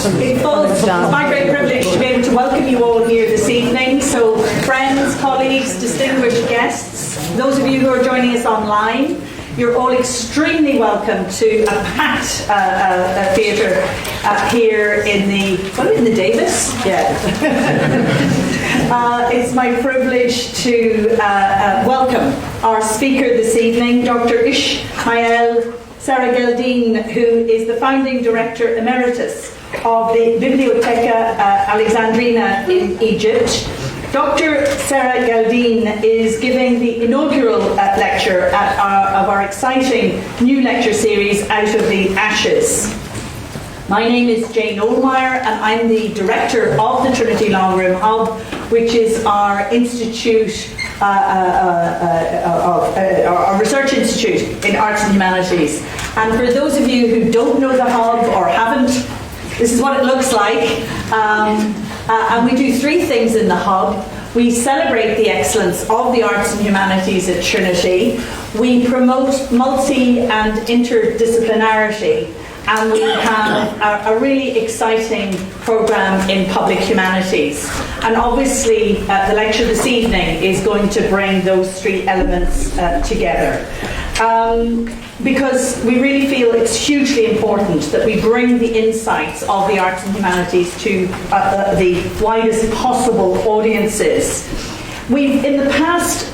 It's my great privilege to be able to welcome you all here this evening. So, friends, colleagues, distinguished guests, those of you who are joining us online, you're all extremely welcome to a packed theatre here in the Davis. Yeah. It's my privilege to welcome our speaker this evening, Dr. Ismail Serageldin, who is the founding Director Emeritus of the Bibliotheca Alexandrina in Egypt. Dr. Serageldin is giving the inaugural lecture of our exciting new lecture series, Out of the Ashes. My name is Jane Oldmeyer, and I'm the Director of the Trinity Long Room Hub, which is our institute, our research institute in arts and humanities. And for those of you who don't know the hub or haven't, this is what it looks like. And we do three things in the hub. We celebrate the excellence of the arts and humanities at Trinity. We promote multi and interdisciplinarity. And we have a really exciting programme in public humanities. And obviously, the lecture this evening is going to bring those three elements together. Because we really feel it's hugely important that we bring the insights of the arts and humanities to the widest possible audiences. We've, in the past,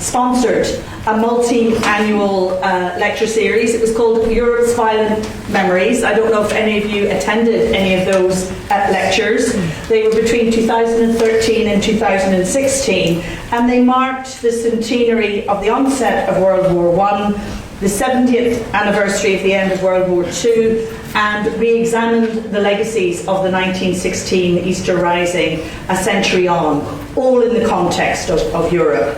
sponsored a multi-annual lecture series. It was called Europe's Violent Memories. I don't know if any of you attended any of those lectures. They were between 2013 and 2016, and they marked the centenary of the onset of World War I, the 70th anniversary of the end of World War II, and re-examined the legacies of the 1916 Easter Rising a century on, all in the context of Europe.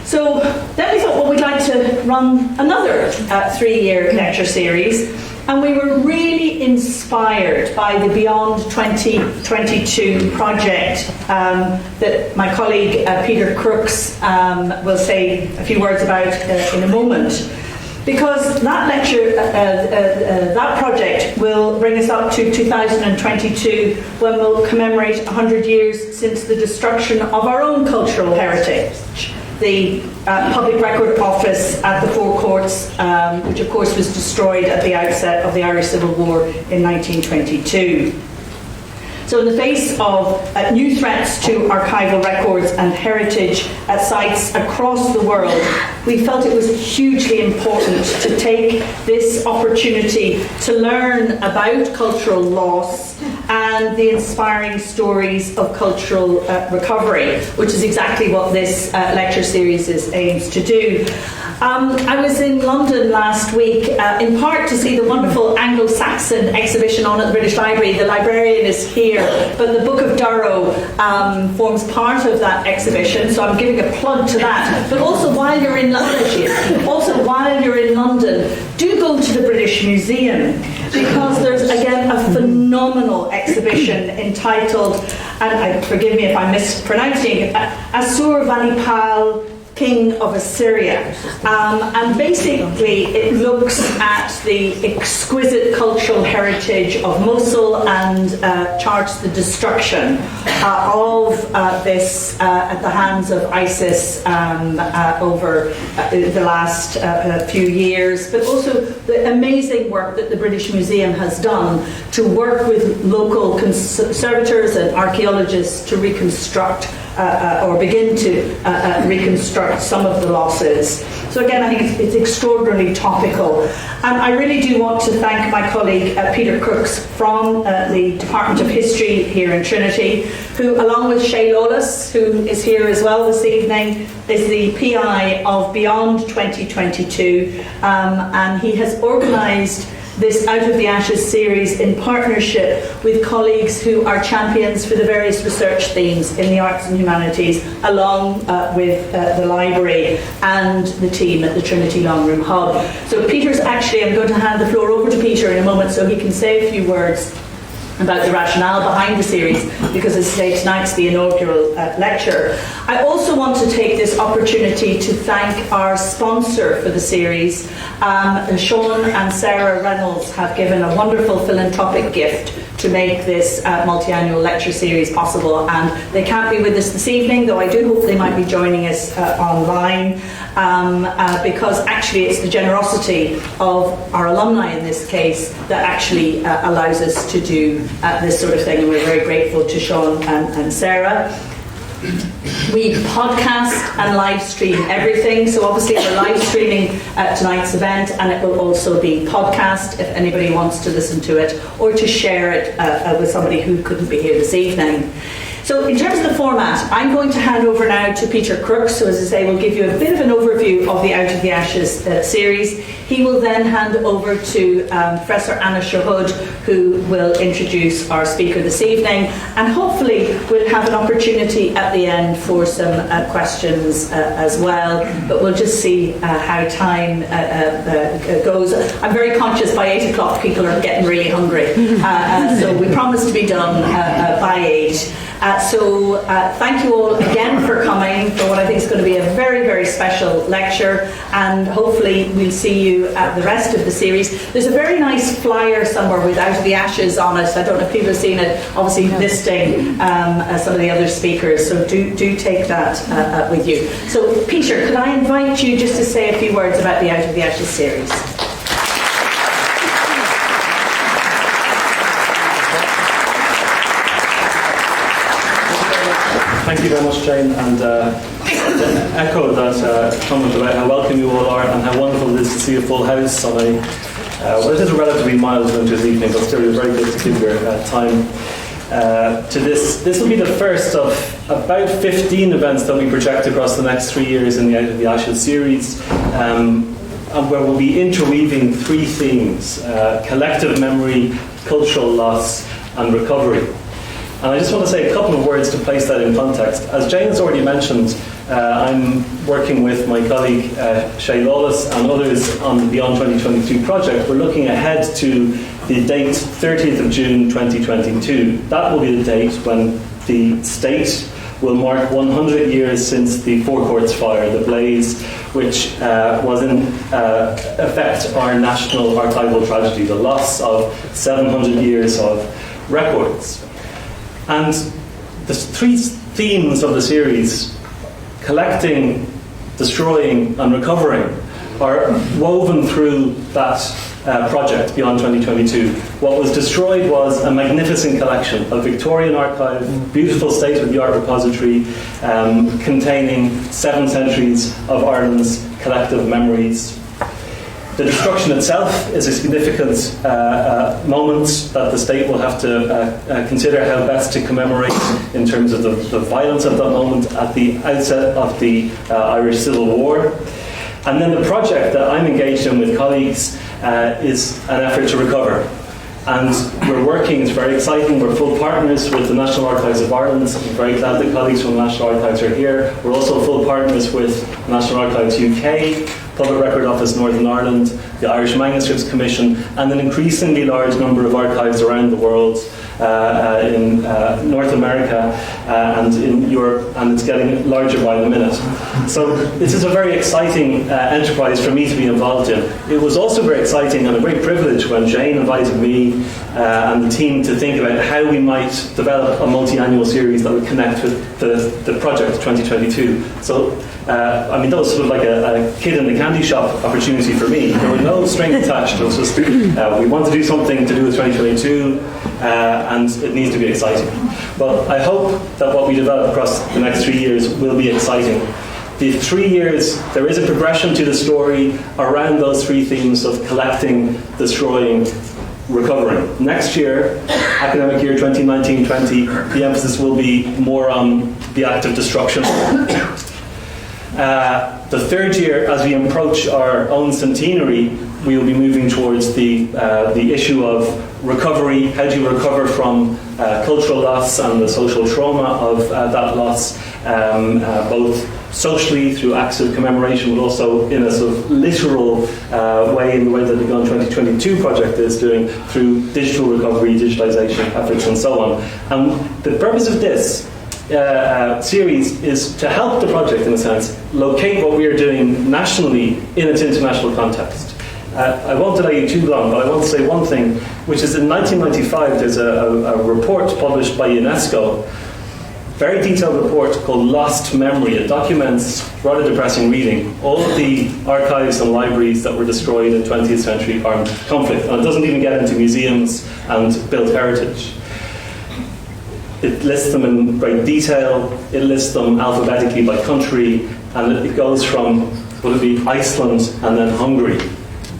So then we thought, well, we'd like to run another three-year lecture series, and we were really inspired by the Beyond 2022 project that my colleague Peter Crooks will say a few words about in a moment. Because that lecture, that project will bring us up to 2022, when we'll commemorate 100 years since the destruction of our own cultural heritage. The Public Record Office at the Four Courts, which of course was destroyed at the outset of the Irish Civil War in 1922. So in the face of new threats to archival records and heritage at sites across the world, we felt it was hugely important to take this opportunity to learn about cultural loss and the inspiring stories of cultural recovery, which is exactly what this lecture series aims to do. I was in London last week, in part to see the wonderful Anglo-Saxon exhibition on at the British Library. The librarian is here, but the Book of Durrow forms part of that exhibition, so I'm giving a plug to that. But also while you're in London, do go to the British Museum, because there's again a phenomenal exhibition entitled, and forgive me if I'm mispronouncing it, Assur-banipal, King of Assyria, and basically it looks at the exquisite cultural heritage of Mosul and charts the destruction of this at the hands of ISIS over the last few years, but also the amazing work that the British Museum has done to work with local conservators and archaeologists to reconstruct or begin to reconstruct some of the losses. So again, I think it's extraordinarily topical. And I really do want to thank my colleague Peter Crooks from the Department of History here in Trinity, who, along with Shay Lawless, who is here as well this evening, is the PI of Beyond 2022, and he has organised this Out of the Ashes series in partnership with colleagues who are champions for the various research themes in the arts and humanities, along with the library and the team at the Trinity Long Room Hub. So Peter's actually, I'm going to hand the floor over to Peter in a moment so he can say a few words about the rationale behind the series, because as I say, tonight's the inaugural lecture. I also want to take this opportunity to thank our sponsor for the series. Sean and Sarah Reynolds have given a wonderful philanthropic gift to make this multi-annual lecture series possible. And they can't be with us this evening, though I do hope they might be joining us online, because actually it's the generosity of our alumni in this case that actually allows us to do this sort of thing, and we're very grateful to Sean and Sarah. We podcast and live stream everything, so obviously we're live streaming tonight's event, and it will also be podcast if anybody wants to listen to it or to share it with somebody who couldn't be here this evening. So in terms of the format, I'm going to hand over now to Peter Crooks, who, as I say, will give you a bit of an overview of the Out of the Ashes series. He will then hand over to Professor Anna Shahud, who will introduce our speaker this evening, and hopefully we'll have an opportunity at the end for some questions as well, but we'll just see how time goes. I'm very conscious by 8 o'clock people are getting really hungry, so we promise to be done by 8. So thank you all again for coming for what I think is going to be a very, very special lecture, and hopefully we'll see you at the rest of the series. There's a very nice flyer somewhere with Out of the Ashes on it. I don't know if people have seen it, obviously listing some of the other speakers, so do take that with you. So Peter, could I invite you just to say a few words about the Out of the Ashes series? Thank you very much, Jane, and to echo that comment about how welcome you all are and how wonderful it is to see a full house on a, well, it is a relatively mild winter's evening, but still very good to give your time to this. This will be the first of about 15 events that we project across the next 3 years in the Out of the Ashes series, and where we'll be interweaving 3 themes: collective memory, cultural loss, and recovery. And I just want to say a couple of words to place that in context. As Jane has already mentioned, I'm working with my colleague Shay Lawless and others on the Beyond 2022 project. We're looking ahead to the date 30th of June 2022. That will be the date when the state will mark 100 years since the Four Courts fire, the blaze, which was in effect our national archival tragedy, the loss of 700 years of records. And the 3 themes of the series, collecting, destroying, and recovering, are woven through that project Beyond 2022. What was destroyed was a magnificent collection, a Victorian archive, beautiful state-of-the-art repository containing 7 centuries of Ireland's collective memories. The destruction itself is a significant moment that the state will have to consider how best to commemorate in terms of the violence of that moment at the outset of the Irish Civil War. And then the project that I'm engaged in with colleagues is an effort to recover. And we're working, it's very exciting, we're full partners with the National Archives of Ireland. I'm very glad that colleagues from the National Archives are here. We're also full partners with National Archives UK, Public Record Office Northern Ireland, the Irish Manuscripts Commission, and an increasingly large number of archives around the world, in North America and in Europe, and it's getting larger by the minute. So this is a very exciting enterprise for me to be involved in. It was also very exciting and a great privilege when Jane invited me and the team to think about how we might develop a multi-annual series that would connect with the project 2022. So I mean, that was sort of like a kid in the candy shop opportunity for me. There were no strings attached. It was just, we want to do something to do with 2022, and it needs to be exciting. But I hope that what we develop across the next 3 years will be exciting. The 3 years, there is a progression to the story around those 3 themes of collecting, destroying, recovering. Next year, academic year 2019-20, the emphasis will be more on the act of destruction. The 3rd year, as we approach our own centenary, we will be moving towards the issue of recovery. How do you recover from cultural loss and the social trauma of that loss, both socially through acts of commemoration, but also in a sort of literal way, in the way that the Beyond 2022 project is doing, through digital recovery, digitalization efforts, and so on. And the purpose of this series is to help the project, in a sense, locate what we are doing nationally in its international context. I won't delay you too long, but I want to say one thing, which is in 1995 there's a report published by UNESCO, very detailed report called Lost Memory. It documents, rather depressing reading, all of the archives and libraries that were destroyed in 20th century armed conflict. And it doesn't even get into museums and built heritage. It lists them in great detail, it lists them alphabetically by country, and it goes from, would it be Iceland and then Hungary.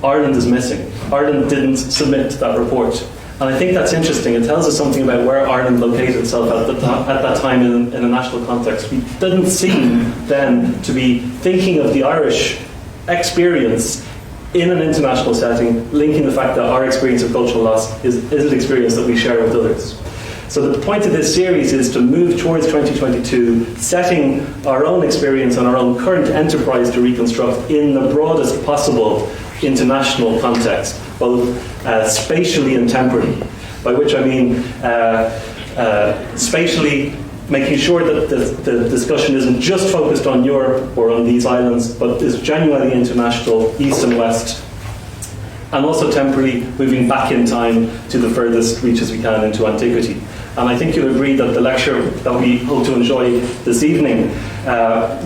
Ireland is missing. Ireland didn't submit that report. And I think that's interesting. It tells us something about where Ireland located itself at that time in a national context. We didn't seem then to be thinking of the Irish experience in an international setting, linking the fact that our experience of cultural loss is an experience that we share with others. So the point of this series is to move towards 2022, setting our own experience and our own current enterprise to reconstruct in the broadest possible international context, both spatially and temporally, by which I mean spatially, making sure that the discussion isn't just focused on Europe or on these islands, but is genuinely international, east and west, and also temporally moving back in time to the furthest reaches we can into antiquity. And I think you'll agree that the lecture that we hope to enjoy this evening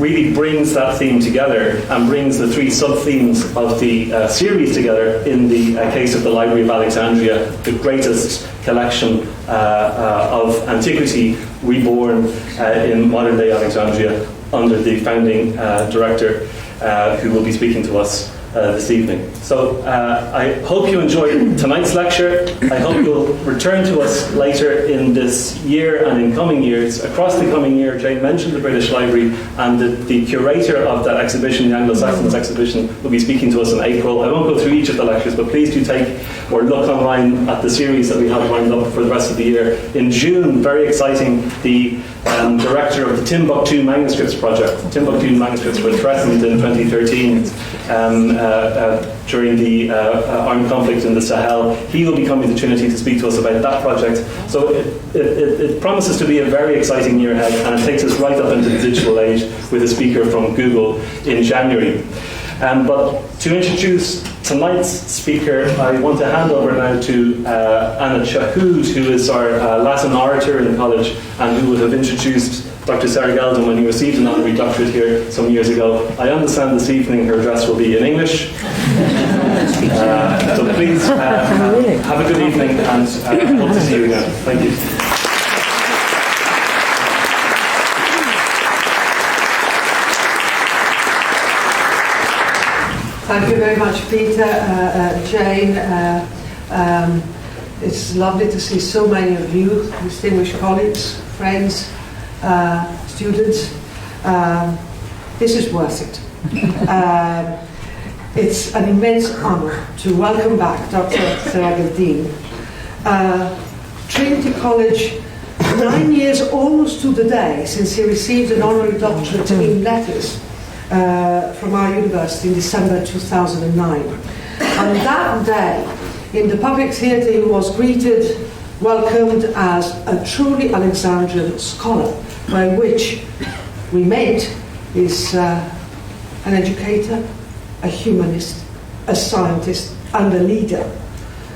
really brings that theme together and brings the three sub-themes of the series together in the case of the Library of Alexandria, the greatest collection of antiquity reborn in modern-day Alexandria under the founding director who will be speaking to us this evening. So I hope you enjoyed tonight's lecture. I hope you'll return to us later in this year and in coming years. Across the coming year, Jane mentioned the British Library, and the curator of that exhibition, the Anglo-Saxons exhibition, will be speaking to us in April. I won't go through each of the lectures, but please do take or look online at the series that we have lined up for the rest of the year. In June, very exciting, the director of the Timbuktu Manuscripts Project. Timbuktu manuscripts were threatened in 2013 during the armed conflict in the Sahel. He will be coming to Trinity to speak to us about that project. So it promises to be a very exciting year ahead, and it takes us right up into the digital age with a speaker from Google in January. But to introduce tonight's speaker, I want to hand over now to Anna Chahoud, who is our Latin orator in college and who would have introduced Dr. Serageldin when he received an honorary doctorate here some years ago. I understand this evening her address will be in English. So please have a good evening, and hope to see you again. Thank you. Thank you very much, Peter, Jane. It's lovely to see so many of you, distinguished colleagues, friends, students. This is worth it. It's an immense honor to welcome back Dr. Serageldin. Trinity College, 9 years almost to the day since he received an honorary doctorate in letters from our university in December 2009. On that day, in the public theatre, he was greeted, welcomed as a truly Alexandrian scholar, by which we meant is an educator, a humanist, a scientist, and a leader.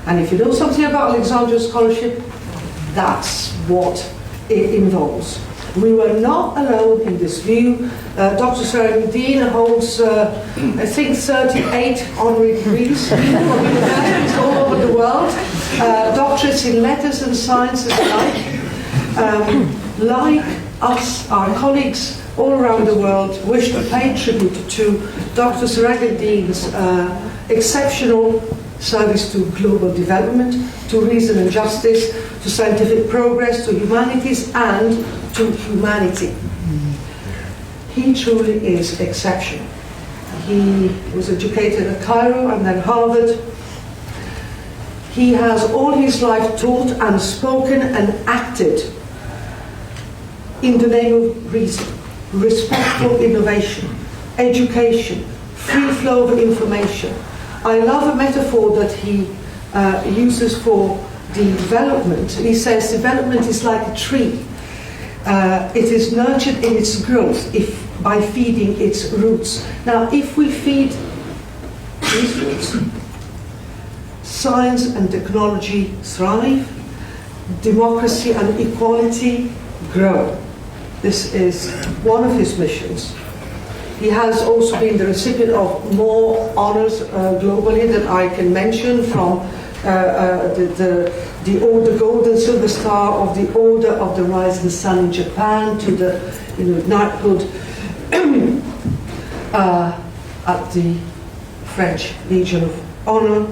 And if you know something about Alexandrian scholarship, that's what it involves. We were not alone in this view. Dr. Serageldin holds, I think, 38 honorary degrees from universities all over the world, doctorates in letters and sciences alike. Like us, our colleagues all around the world wish to pay tribute to Dr. Serageldin's exceptional service to global development, to reason and justice, to scientific progress, to humanities, and to humanity. He truly is exceptional. He was educated at Cairo and then Harvard. He has all his life taught and spoken and acted in the name of reason, respectful innovation, education, free flow of information. I love a metaphor that he uses for development. He says development is like a tree. It is nurtured in its growth by feeding its roots. Now, if we feed these roots, science and technology thrive, democracy and equality grow. This is one of his missions. He has also been the recipient of more honors globally that I can mention, from the Golden Silver Star of the Order of the Rising Sun in Japan, to the knighthood at the French Legion of Honor,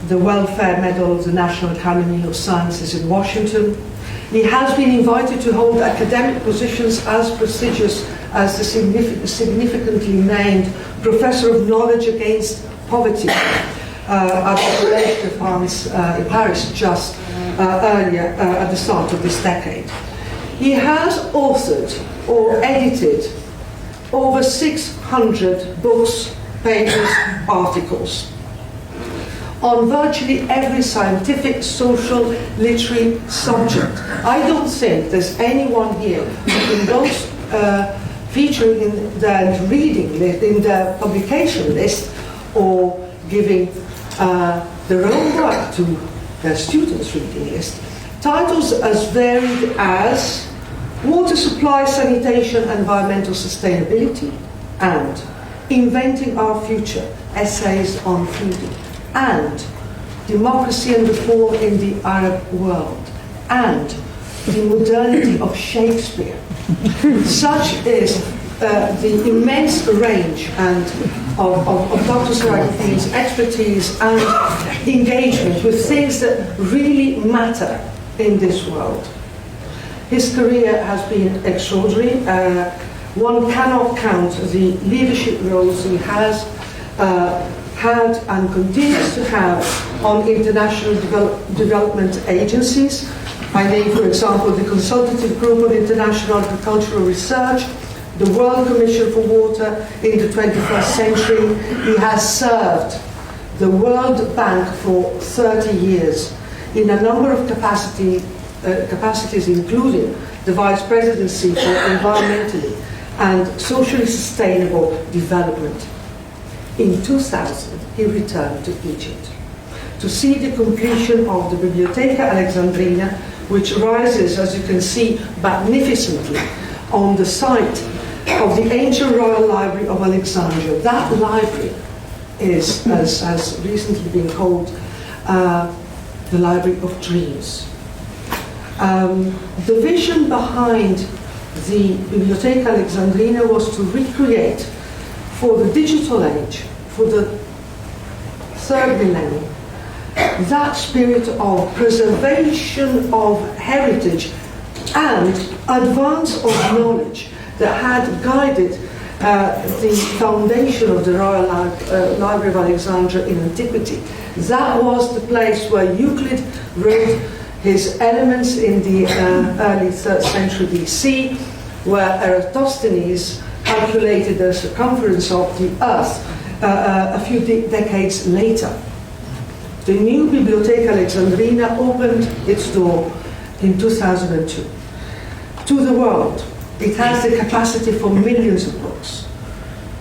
the Welfare Medal of the National Academy of Sciences in Washington. He has been invited to hold academic positions as prestigious as the significantly named Professor of Knowledge Against Poverty at the Collège de France in Paris just earlier at the start of this decade. He has authored or edited over 600 books, papers, articles on virtually every scientific, social, literary subject. I don't think there's anyone here in those featuring in their reading list, in their publication list, or giving their own work to their students' reading list, titles as varied as Water Supply, Sanitation, Environmental Sustainability, and Inventing Our Future, Essays on Freedom, and Democracy and Reform in the Arab World, and The Modernity of Shakespeare. Such is the immense range of Dr. Serageldin's expertise and engagement with things that really matter in this world. His career has been extraordinary. One cannot count the leadership roles he has had and continues to have on international development agencies. I name, for example, the Consultative Group on International Agricultural Research, the World Commission for Water in the 21st Century. He has served the World Bank for 30 years in a number of capacities, including the Vice Presidency for Environmentally and Socially Sustainable Development. In 2000, he returned to Egypt to see the completion of the Bibliotheca Alexandrina, which rises, as you can see, magnificently on the site of the ancient Royal Library of Alexandria. That library is, as has recently been called, the Library of Dreams. The vision behind the Bibliotheca Alexandrina was to recreate for the digital age, for the third millennium, that spirit of preservation of heritage and advance of knowledge that had guided the foundation of the Royal Library of Alexandria in antiquity. That was the place where Euclid wrote his Elements in the early 3rd century BC, where Eratosthenes calculated the circumference of the Earth a few decades later. The new Bibliotheca Alexandrina opened its door in 2002 to the world. It has the capacity for millions of books,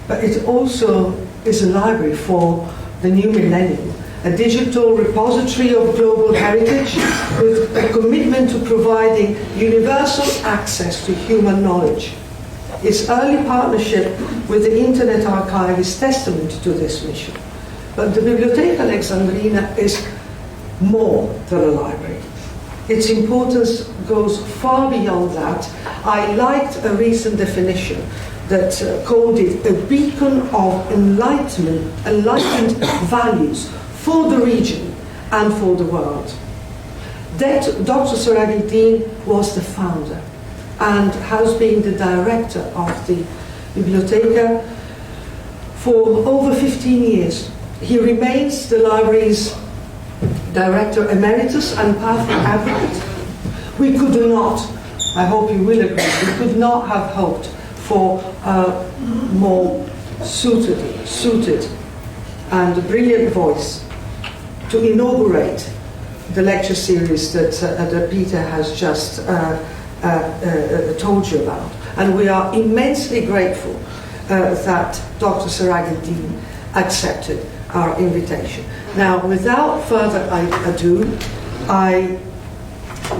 but it also is a library for the new millennium, a digital repository of global heritage with a commitment to providing universal access to human knowledge. Its early partnership with the Internet Archive is testament to this mission. But the Bibliotheca Alexandrina is more than a library. Its importance goes far beyond that. I liked a recent definition that called it a beacon of enlightened values for the region and for the world. Dr. Serageldin was the founder and has been the director of the Bibliotheca for over 15 years. He remains the library's Director Emeritus and Pathway Advocate. We could not, I hope you will agree, we could not have hoped for a more suited and brilliant voice to inaugurate the lecture series that Peter has just told you about. And we are immensely grateful that Dr. Serageldin accepted our invitation. Now, without further ado,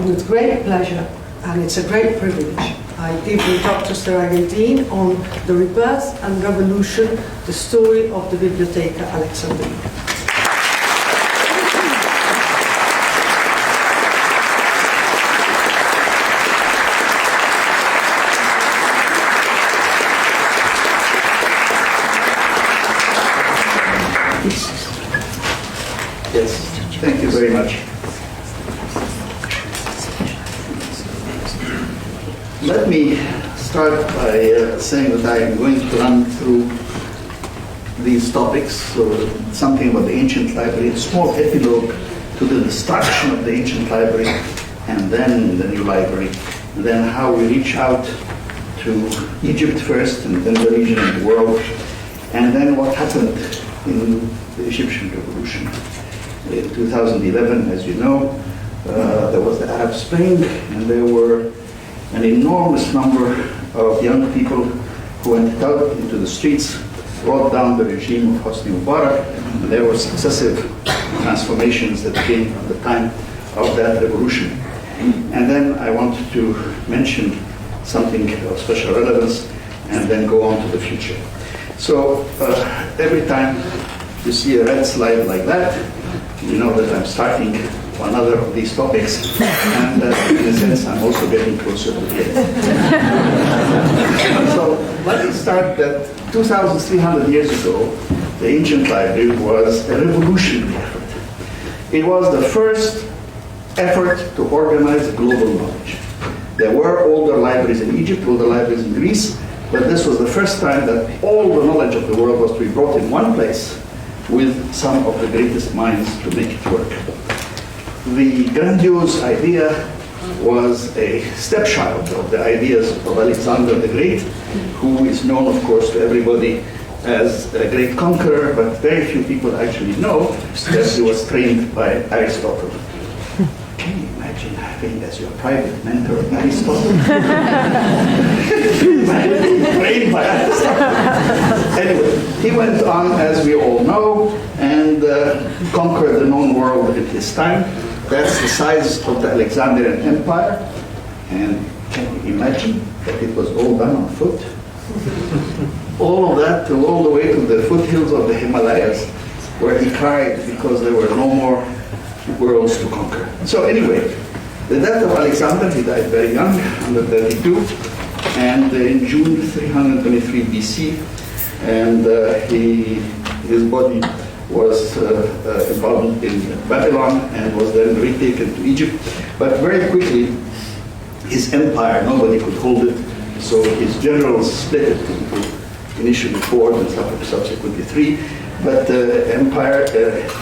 with great pleasure, and it's a great privilege, I give you Dr. Serageldin on the rebirth and revolution, the story of the Bibliotheca Alexandrina. Yes, thank you very much. Let me start by saying that I am going to run through these topics. So something about the ancient library, a small epilogue to the destruction of the ancient library, and then the new library, and then how we reach out to Egypt first, and then the region and the world, and then what happened in the Egyptian Revolution. In 2011, as you know, there was the Arab Spring, and there were an enormous number of young people who went out into the streets, brought down the regime of Hosni Mubarak, and there were successive transformations that came at the time of that revolution. And then I want to mention something of special relevance, and then go on to the future. So every time you see a red slide like that, you know that I'm starting another of these topics, and in a sense I'm also getting closer to the end. So let me start that 2,300 years ago, the ancient library was a revolutionary effort. It was the first effort to organize global knowledge. There were older libraries in Egypt, older libraries in Greece, but this was the first time that all the knowledge of the world was to be brought in one place with some of the greatest minds to make it work. The grandiose idea was a stepchild of the ideas of Alexander the Great, who is known, of course, to everybody as a great conqueror, but very few people actually know that he was trained by Aristotle. Can you imagine having as your private mentor Aristotle? Trained by Aristotle. Anyway, he went on, as we all know, and conquered the known world in his time. That's the size of the Alexandrian Empire. And can you imagine that it was all done on foot? All of that till all the way to the foothills of the Himalayas, where he cried because there were no more worlds to conquer. So anyway, the death of Alexander, he died very young, under 32, and in June 323 BC, and his body was embalmed in Babylon and was then retaken to Egypt. But very quickly, his empire, nobody could hold it, so his generals split it into initially 4 and subsequently 3. But the empire,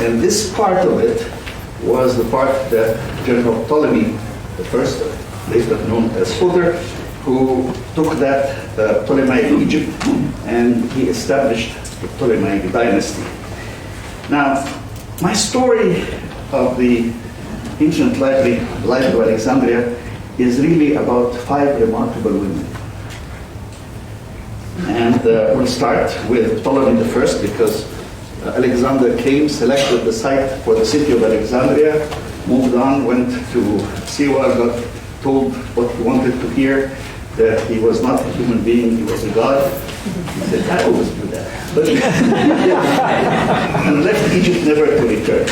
and this part of it was the part that General Ptolemy, the first, later known as Soter, who took that Ptolemaic Egypt, and he established the Ptolemaic dynasty. Now, my story of the ancient library, the Library of Alexandria, is really about 5 remarkable women. And we'll start with Ptolemy the First, because Alexander came, selected the site for the city of Alexandria, moved on, went to Siwa, got told what he wanted to hear, that he was not a human being, he was a god. He said, I always do that. But and left Egypt never to return.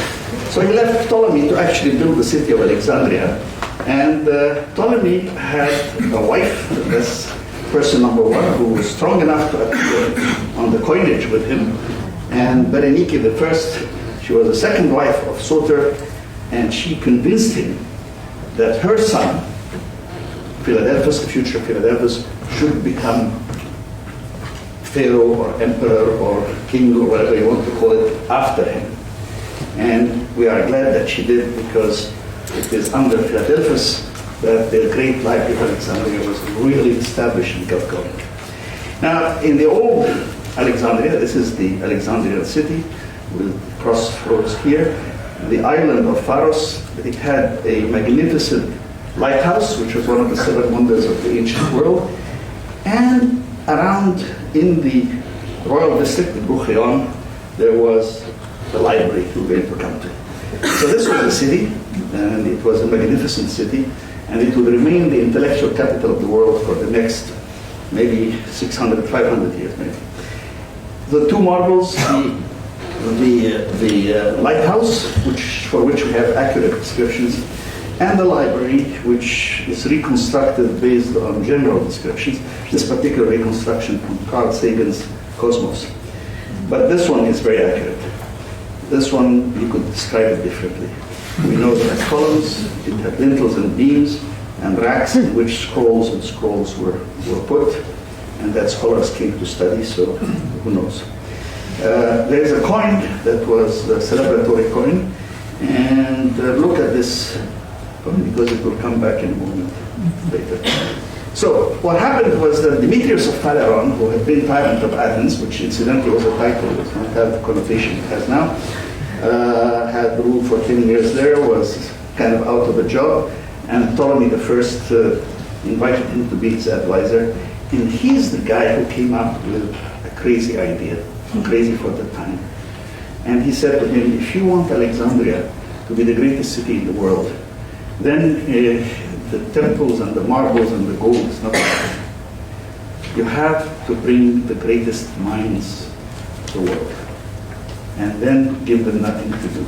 So he left Ptolemy to actually build the city of Alexandria. And Ptolemy had a wife, that's person number 1, who was strong enough to appear on the coinage with him. And Berenike the First, she was the second wife of Soter, and she convinced him that her son, Philadelphus, the future Philadelphus, should become pharaoh or emperor or king or whatever you want to call it after him. And we are glad that she did, because it is under Philadelphus that the great Library of Alexandria was really established and got going. Now, in the old Alexandria, this is the Alexandrian city with crossroads here, the island of Pharos, it had a magnificent lighthouse, which was one of the 7 wonders of the ancient world. And around in the royal district, the Bucheon, there was the library we're going to come to. So this was the city, and it was a magnificent city, and it would remain the intellectual capital of the world for the next maybe 600, 500 years maybe. The two marvels, the lighthouse, for which we have accurate descriptions, and the library, which is reconstructed based on general descriptions, this particular reconstruction from Carl Sagan's Cosmos. But this one is very accurate. This one, you could describe it differently. We know that it had columns, it had lintels and beams, and racks in which scrolls were put, and that scholars came to study, so who knows. There is a coin that was a celebratory coin, and look at this, because it will come back in a moment later. So what happened was that Demetrius of Phaleron, who had been tyrant of Athens, which incidentally was a title, it does not have the connotation it has now, had ruled for 10 years there, was kind of out of a job, and Ptolemy I invited him to be his advisor, and he's the guy who came up with a crazy idea, crazy for the time. And he said to him, if you want Alexandria to be the greatest city in the world, then the temples and the marbles and the gold is not enough. You have to bring the greatest minds of the world, and then give them nothing to do.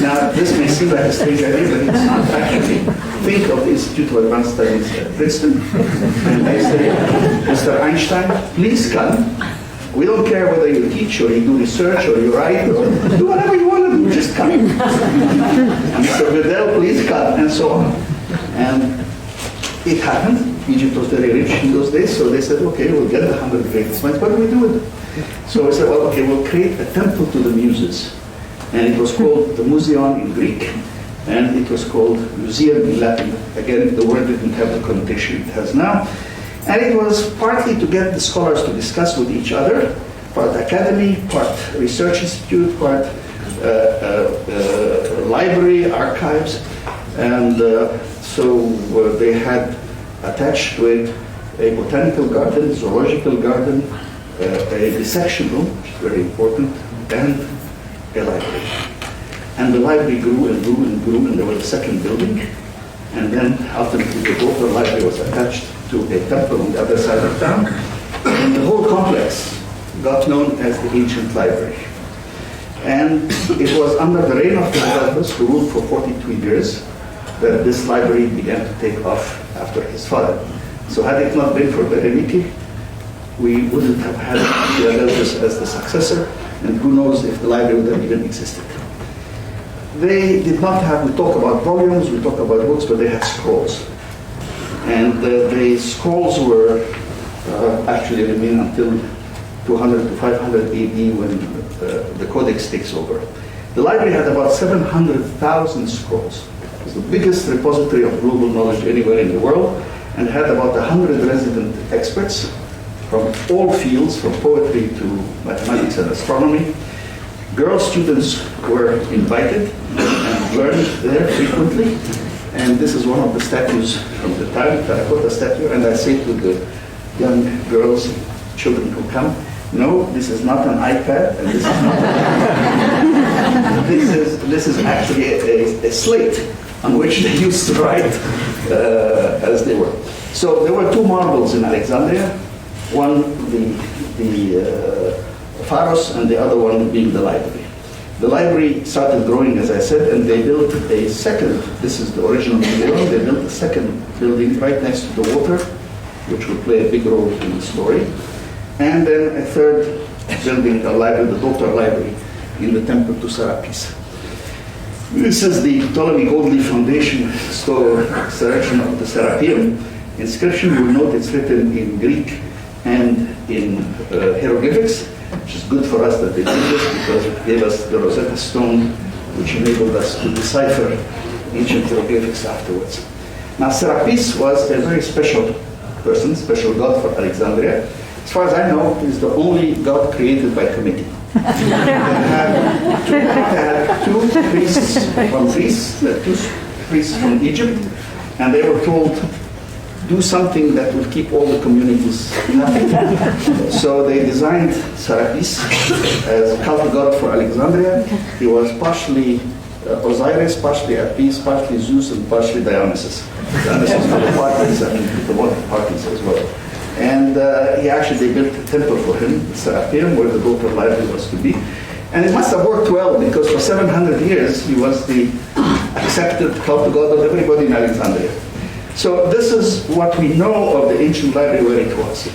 Now, this may seem like a strange idea, but it's not actually. Think of the Institute of Advanced Studies at Princeton, and they say, Mr. Einstein, please come. We don't care whether you teach or you do research or you write or do whatever you want to do, just come. And Mr. Goodell, please come, and so on. And it happened. Egypt was very rich in those days, so they said, okay, we'll get the 100 greatest minds. What do we do with them? So we said, well, okay, we'll create a temple to the muses. And it was called the Museon in Greek, and it was called Museum in Latin. Again, the word didn't have the connotation it has now. And it was partly to get the scholars to discuss with each other, part academy, part research institute, part library, archives. And so they had attached to it a botanical garden, zoological garden, a dissection room, which is very important, and a library. And the library grew and grew and grew, and there was a second building. And then ultimately the daughter library was attached to a temple on the other side of town. And the whole complex got known as the Ancient Library. And it was under the reign of Herodotus, who ruled for 42 years, that this library began to take off after his father. So had it not been for Berenike, we wouldn't have had Herodotus as the successor, and who knows if the library would have even existed. They did not have, we talk about volumes, we talk about books, but they had scrolls. And the scrolls were actually remain until 200 to 500 AD when the Codex takes over. The library had about 700,000 scrolls. It was the biggest repository of global knowledge anywhere in the world, and had about 100 resident experts from all fields, from poetry to mathematics and astronomy. Girl students were invited and learned there frequently. And this is one of the statues from the time, terracotta statue. And I say to the young girls, children who come, no, this is not an iPad, and this is not this is actually a slate on which they used to write as they were. So there were two marvels in Alexandria, one the Pharos and the other one being the library. The library started growing, as I said, and they built a second, this is the original museum, they built a second building right next to the water, which will play a big role in the story. And then a third building, a library, the daughter library, in the temple to Serapis. This is the Ptolemy Gold Leaf Foundation store selection of the Serapeum inscription. You'll note it's written in Greek and in hieroglyphics, which is good for us that they did this because it gave us the Rosetta Stone, which enabled us to decipher ancient hieroglyphics afterwards. Now, Serapis was a very special person, special god for Alexandria. As far as I know, he's the only god created by committee. They had two priests from Greece, two priests from Egypt, and they were told, do something that would keep all the communities happy. So they designed Serapis as a cult god for Alexandria. He was partially Osiris, partially Apis, partially Zeus, and partially Dionysus. Dionysus for the parties and the water parties as well. And they built a temple for him, the Serapeum, where the daughter library was to be. And it must have worked well, because for 700 years he was the accepted cult god of everybody in Alexandria. So this is what we know of the ancient library where it was.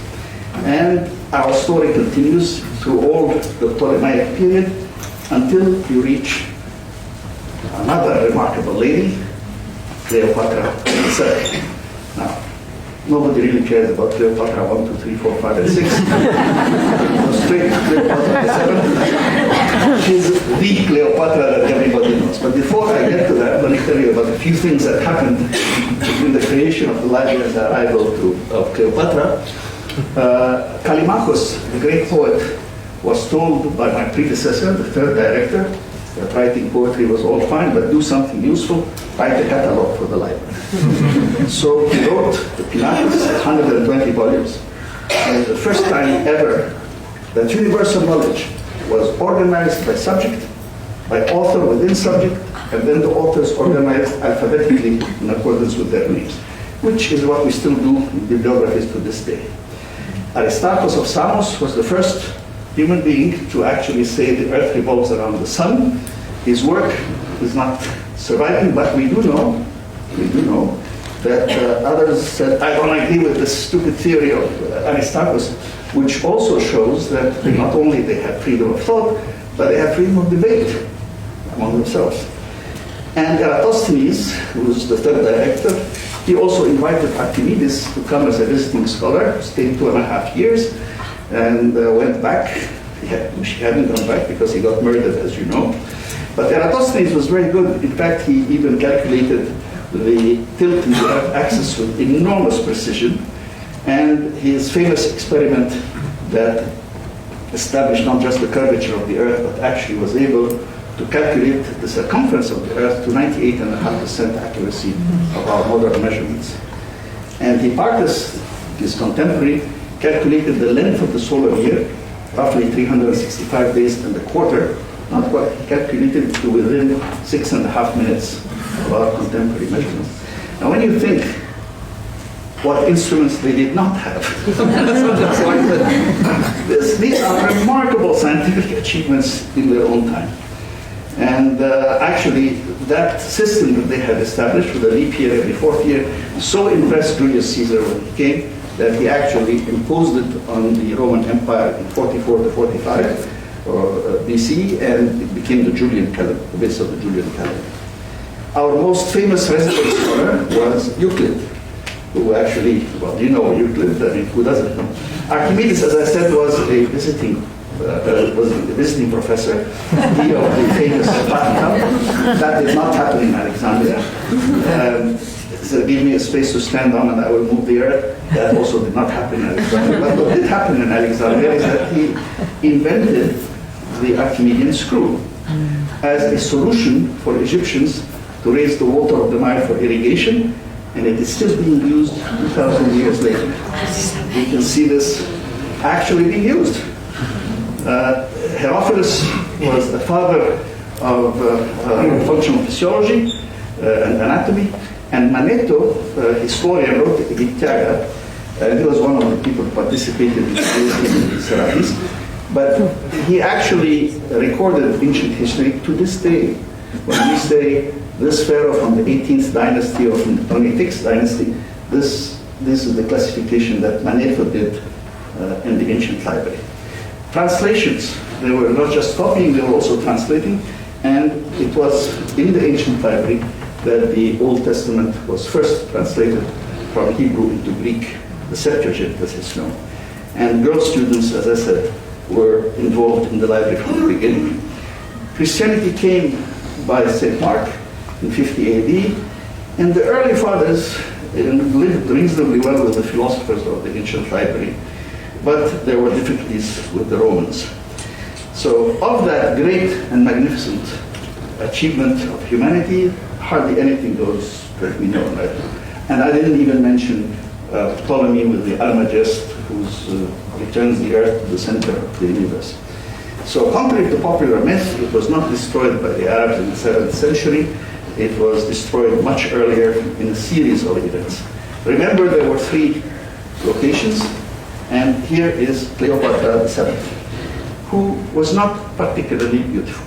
And our story continues through all the Ptolemaic period until you reach another remarkable lady, Cleopatra herself. Now, nobody really cares about Cleopatra 1, 2, 3, 4, 5, and 6. Go straight to Cleopatra 7. She's the Cleopatra that everybody knows. But before I get to that, let me tell you about a few things that happened between the creation of the library and the arrival of Cleopatra. Callimachus, the great poet, was told by my predecessor, the third director, that writing poetry was all fine, but do something useful, write a catalog for the library. So he wrote the Pilatus, 120 volumes, and it was the first time ever that universal knowledge was organized by subject, by author within subject, and then the authors organized alphabetically in accordance with their names, which is what we still do in bibliographies to this day. Aristarchus of Samos was the first human being to actually say the earth revolves around the sun. His work is not surviving, but we do know that others said, I don't agree with this stupid theory of Aristarchus, which also shows that not only they had freedom of thought, but they had freedom of debate among themselves. And Eratosthenes, who was the third director, he also invited Archimedes to come as a visiting scholar, stayed 2.5 years, and went back. He hadn't gone back because he got murdered, as you know. But Eratosthenes was very good. In fact, he even calculated the tilt in the Earth axis with enormous precision. And his famous experiment that established not just the curvature of the Earth, but actually was able to calculate the circumference of the Earth to 98.5% accuracy of our modern measurements. And Hipparchus, his contemporary, calculated the length of the solar year, roughly 365 days and a quarter, not quite, he calculated it to within 6.5 minutes of our contemporary measurements. Now when you think what instruments they did not have, these are remarkable scientific achievements in their own time. And actually, that system that they had established with a leap year every 4th year so impressed Julius Caesar when he came that he actually imposed it on the Roman Empire in 44 to 45 BC, and it became the Julian calendar, the base of the Julian calendar. Our most famous resident scholar was Euclid, who actually, well, you know Euclid, I mean, who doesn't know? Archimedes, as I said, was a visiting professor, he of the famous Vatican. That did not happen in Alexandria. So give me a space to stand on and I will move the earth. That also did not happen in Alexandria. But what did happen in Alexandria is that he invented the Archimedean screw as a solution for Egyptians to raise the water of the Nile for irrigation, and it is still being used 2,000 years later. You can see this actually being used. Herophilus was the father of functional physiology and anatomy, and Manetto, historian, wrote the Bibliotheca, and he was one of the people who participated in the Serapis. But he actually recorded ancient history to this day. When we say this pharaoh from the 18th dynasty or from the 26th dynasty, this is the classification that Manetto did in the ancient library. Translations, they were not just copying, they were also translating, and it was in the ancient library that the Old Testament was first translated from Hebrew into Greek, the Septuagint as it's known. And girl students, as I said, were involved in the library from the beginning. Christianity came by St. Mark in 50 AD, and the early fathers lived reasonably well with the philosophers of the ancient library, but there were difficulties with the Romans. So of that great and magnificent achievement of humanity, hardly anything goes that we know. Right? And I didn't even mention Ptolemy with the Almagest, who returns the Earth to the center of the universe. So contrary to popular myth, it was not destroyed by the Arabs in the 7th century. It was destroyed much earlier in a series of events. Remember, there were 3 locations, and here is Cleopatra VII, who was not particularly beautiful.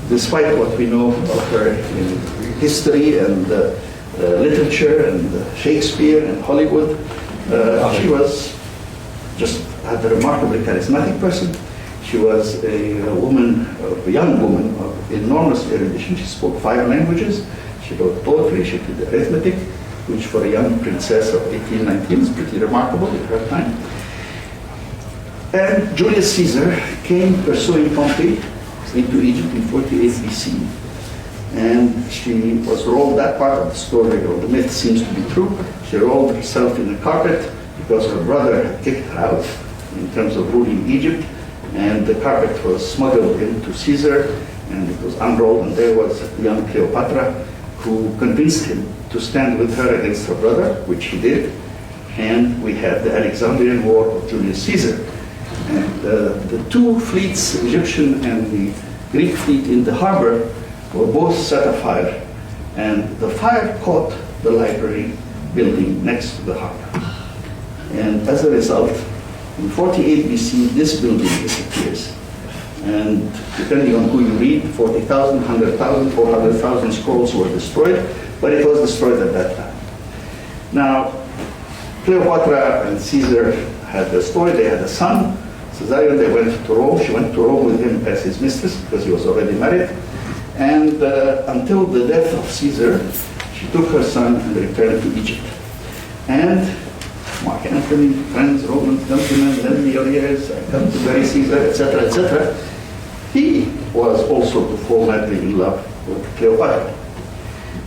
Despite what we know of her in history and literature and Shakespeare and Hollywood, she was just had a remarkably charismatic person. She was a young woman of enormous erudition. She spoke 5 languages. She wrote poetry. She did arithmetic, which for a young princess of 18, 19 is pretty remarkable at her time. And Julius Caesar came pursuing Pompey into Egypt in 48 BC. And she was rolled, that part of the story or the myth seems to be true. She rolled herself in a carpet because her brother had kicked her out in terms of ruling Egypt. And the carpet was smuggled into Caesar, and it was unrolled, and there was young Cleopatra, who convinced him to stand with her against her brother, which he did. And we had the Alexandrian War of Julius Caesar. And the 2 fleets, the Egyptian and the Greek fleet in the harbor, were both set afire. And the fire caught the library building next to the harbor. And as a result, in 48 BC, this building disappears. And depending on who you read, 40,000, 100,000, 400,000 scrolls were destroyed, but it was destroyed at that time. Now, Cleopatra and Caesar had a story. They had a son, Caesarion. They went to Rome. She went to Rome with him as his mistress because he was already married. And until the death of Caesar, she took her son and returned to Egypt. And Mark Antony, friends, Roman gentlemen, lend me your ears, I come to bury Caesar, etc., etc. He was also to fall madly in love with Cleopatra.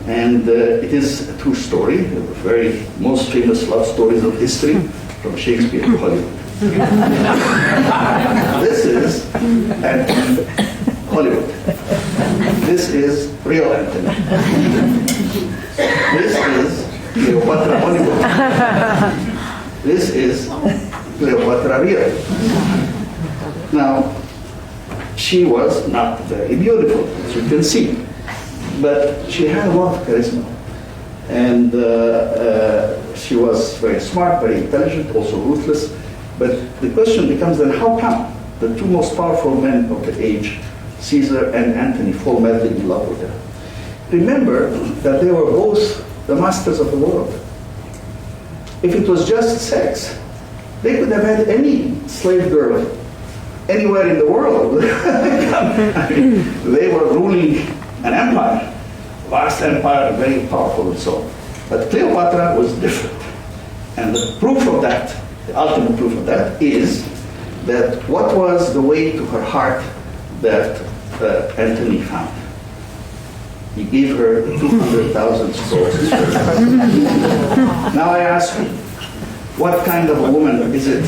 And it is a true story, the very most famous love stories of history, from Shakespeare to Hollywood. This is Antony Hollywood. This is real Antony. This is Cleopatra Hollywood. This is Cleopatra real. Now, she was not very beautiful, as you can see, but she had a lot of charisma. And she was very smart, very intelligent, also ruthless. But the question becomes then, how come the 2 most powerful men of the age, Caesar and Antony, fall madly in love with her? Remember that they were both the masters of the world. If it was just sex, they could have had any slave girl anywhere in the world. I mean, they were ruling an empire, vast empire, very powerful and so on. But Cleopatra was different. And the proof of that, the ultimate proof of that, is that what was the way to her heart that Antony found? He gave her 200,000 scrolls. Now I ask you, what kind of a woman is it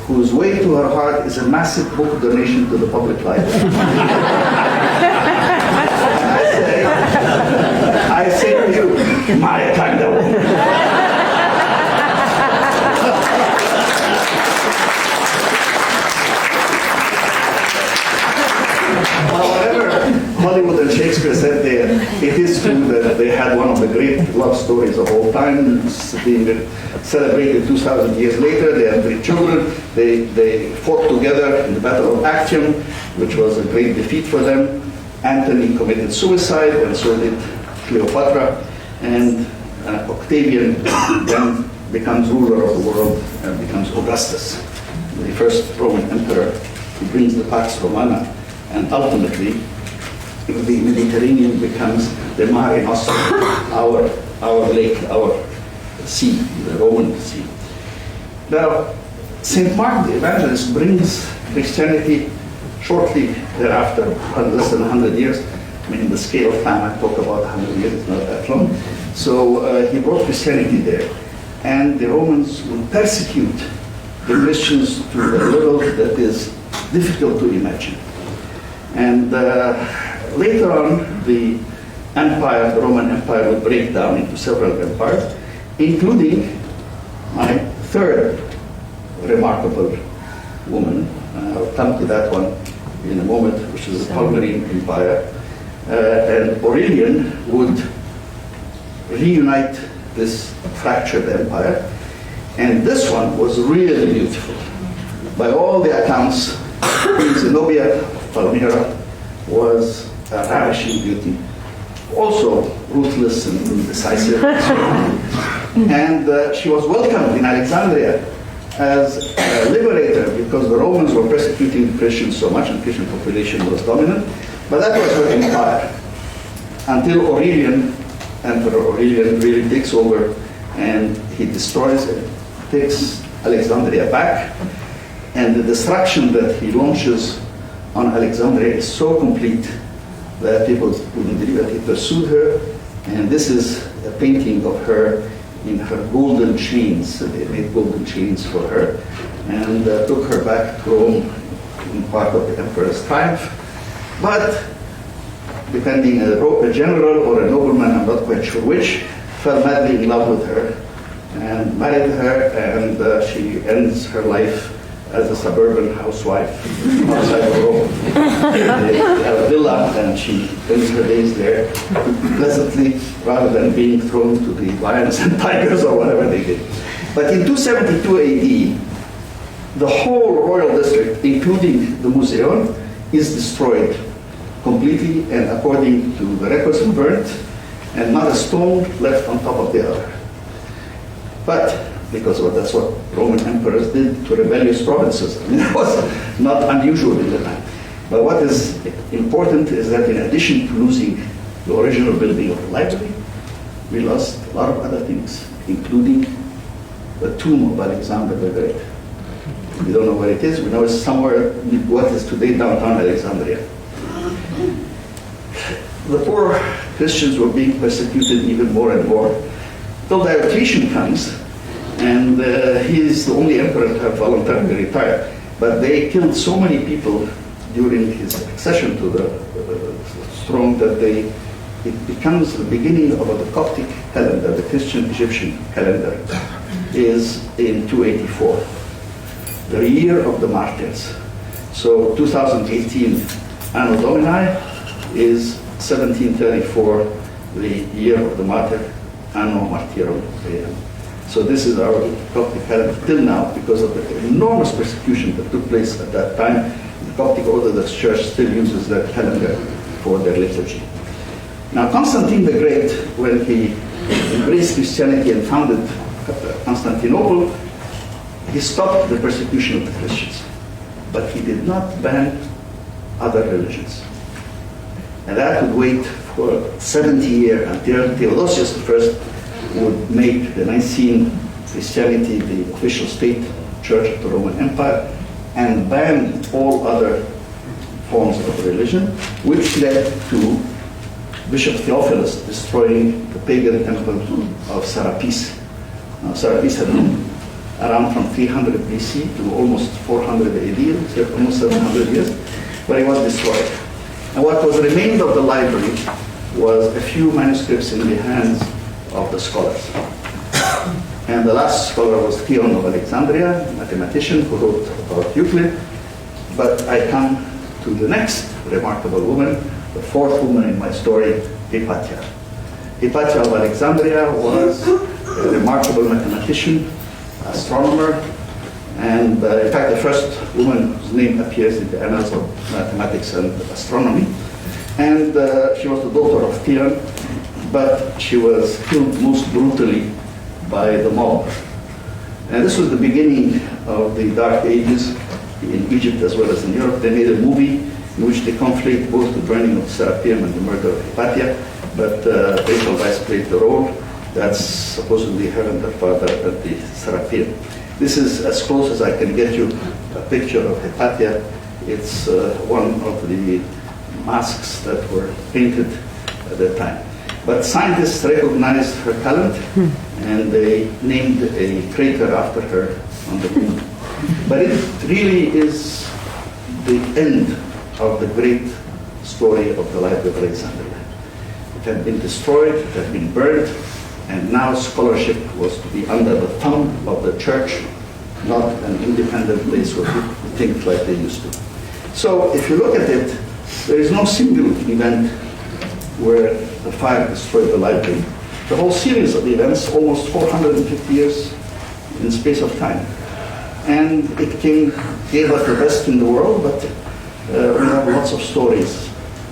whose way to her heart is a massive book donation to the public library? I say to you, my kind of woman. Hollywood and Shakespeare said it is true that they had one of the great love stories of all time. It's being celebrated 2,000 years later. They had 3 children. They fought together in the Battle of Actium, which was a great defeat for them. Antony committed suicide, and so did Cleopatra. And Octavian then becomes ruler of the world and becomes Augustus, the first Roman emperor, who brings the Pax Romana, and ultimately the Mediterranean becomes the Mare Nostrum, our lake, our sea, the Roman sea. Now, St. Mark the Evangelist brings Christianity shortly thereafter, less than 100 years. I mean, in the scale of time, I talk about 100 years, it's not that long. So he brought Christianity there. And the Romans will persecute the Christians to a level that is difficult to imagine. And later on, the Roman Empire would break down into several empires. including my third remarkable woman. I'll come to that one in a moment, which is the Bulgarian Empire. And Aurelian would reunite this fractured empire. And this one was really beautiful. By all the accounts, Queen Zenobia of Palmyra was a ravishing beauty. Also ruthless and indecisive. And she was welcomed in Alexandria as a liberator because the Romans were persecuting the Christians so much and Christian population was dominant. But that was her empire. Until Aurelian, Emperor Aurelian, really takes over and he destroys it, takes Alexandria back. And the destruction that he launches on Alexandria is so complete that people wouldn't believe that he pursued her. And this is a painting of her in her golden chains. They made golden chains for her and took her back to Rome in part of the emperor's triumph. But depending a general or a nobleman, I'm not quite sure which, fell madly in love with her and married her, and she ends her life as a suburban housewife outside of Rome. They have a villa and she spends her days there pleasantly rather than being thrown to the lions and tigers or whatever they did. But in 272 AD, the whole royal district, including the Museum, is destroyed completely and according to the records burnt, and not a stone left on top of the other. But because that's what Roman emperors did to rebellious provinces. I mean, it was not unusual in the time. But what is important is that in addition to losing the original building of the library, we lost a lot of other things, including the tomb of Alexander the Great. We don't know where it is. We know it's somewhere in what is today downtown Alexandria. The poor Christians were being persecuted even more and more, till Diocletian comes. And he is the only emperor to have voluntarily retired. But they killed so many people during his accession to the throne that it becomes the beginning of the Coptic calendar, the Christian Egyptian calendar, is in 284, the year of the martyrs. So 2018 Anno Domini is 1734, the year of the martyr, Anno Martyrum. So this is our Coptic calendar till now, because of the enormous persecution that took place at that time. The Coptic Orthodox Church still uses that calendar for their liturgy. Now Constantine the Great, when he embraced Christianity and founded Constantinople, he stopped the persecution of the Christians. But he did not ban other religions. And that would wait for 70 years until Theodosius I would make the Nicene Christianity the official state church of the Roman Empire and ban all other forms of religion, which led to Bishop Theophilus destroying the pagan temple of Serapis. Now, Serapis had been around from 300 BC to almost 400 AD, so almost 700 years, but it was destroyed. And what was remained of the library was a few manuscripts in the hands of the scholars. And the last scholar was Theon of Alexandria, a mathematician who wrote about Euclid. But I come to the next remarkable woman, the fourth woman in my story, Hypatia. Hypatia of Alexandria was a remarkable mathematician, astronomer, and in fact the first woman whose name appears in the annals of mathematics and astronomy. And she was the daughter of Theon, but she was killed most brutally by the mob. And this was the beginning of the Dark Ages in Egypt as well as in Europe. They made a movie in which they conflate both the burning of Serapeum and the murder of Hypatia, but Rachel Weisz played the role. That's supposedly her and her father at the Serapeum. This is as close as I can get you a picture of Hypatia. It's one of the masks that were painted at that time. But scientists recognized her talent, and they named a crater after her on the moon. But it really is the end of the great story of the Library of Alexandria. It had been destroyed, it had been burned, And now scholarship was to be under the thumb of the church, not an independent place where people think like they used to. So if you look at it, there is no single event where the fire destroyed the library. The whole series of events, almost 450 years in space of time. And it gave us the best in the world, but we have lots of stories.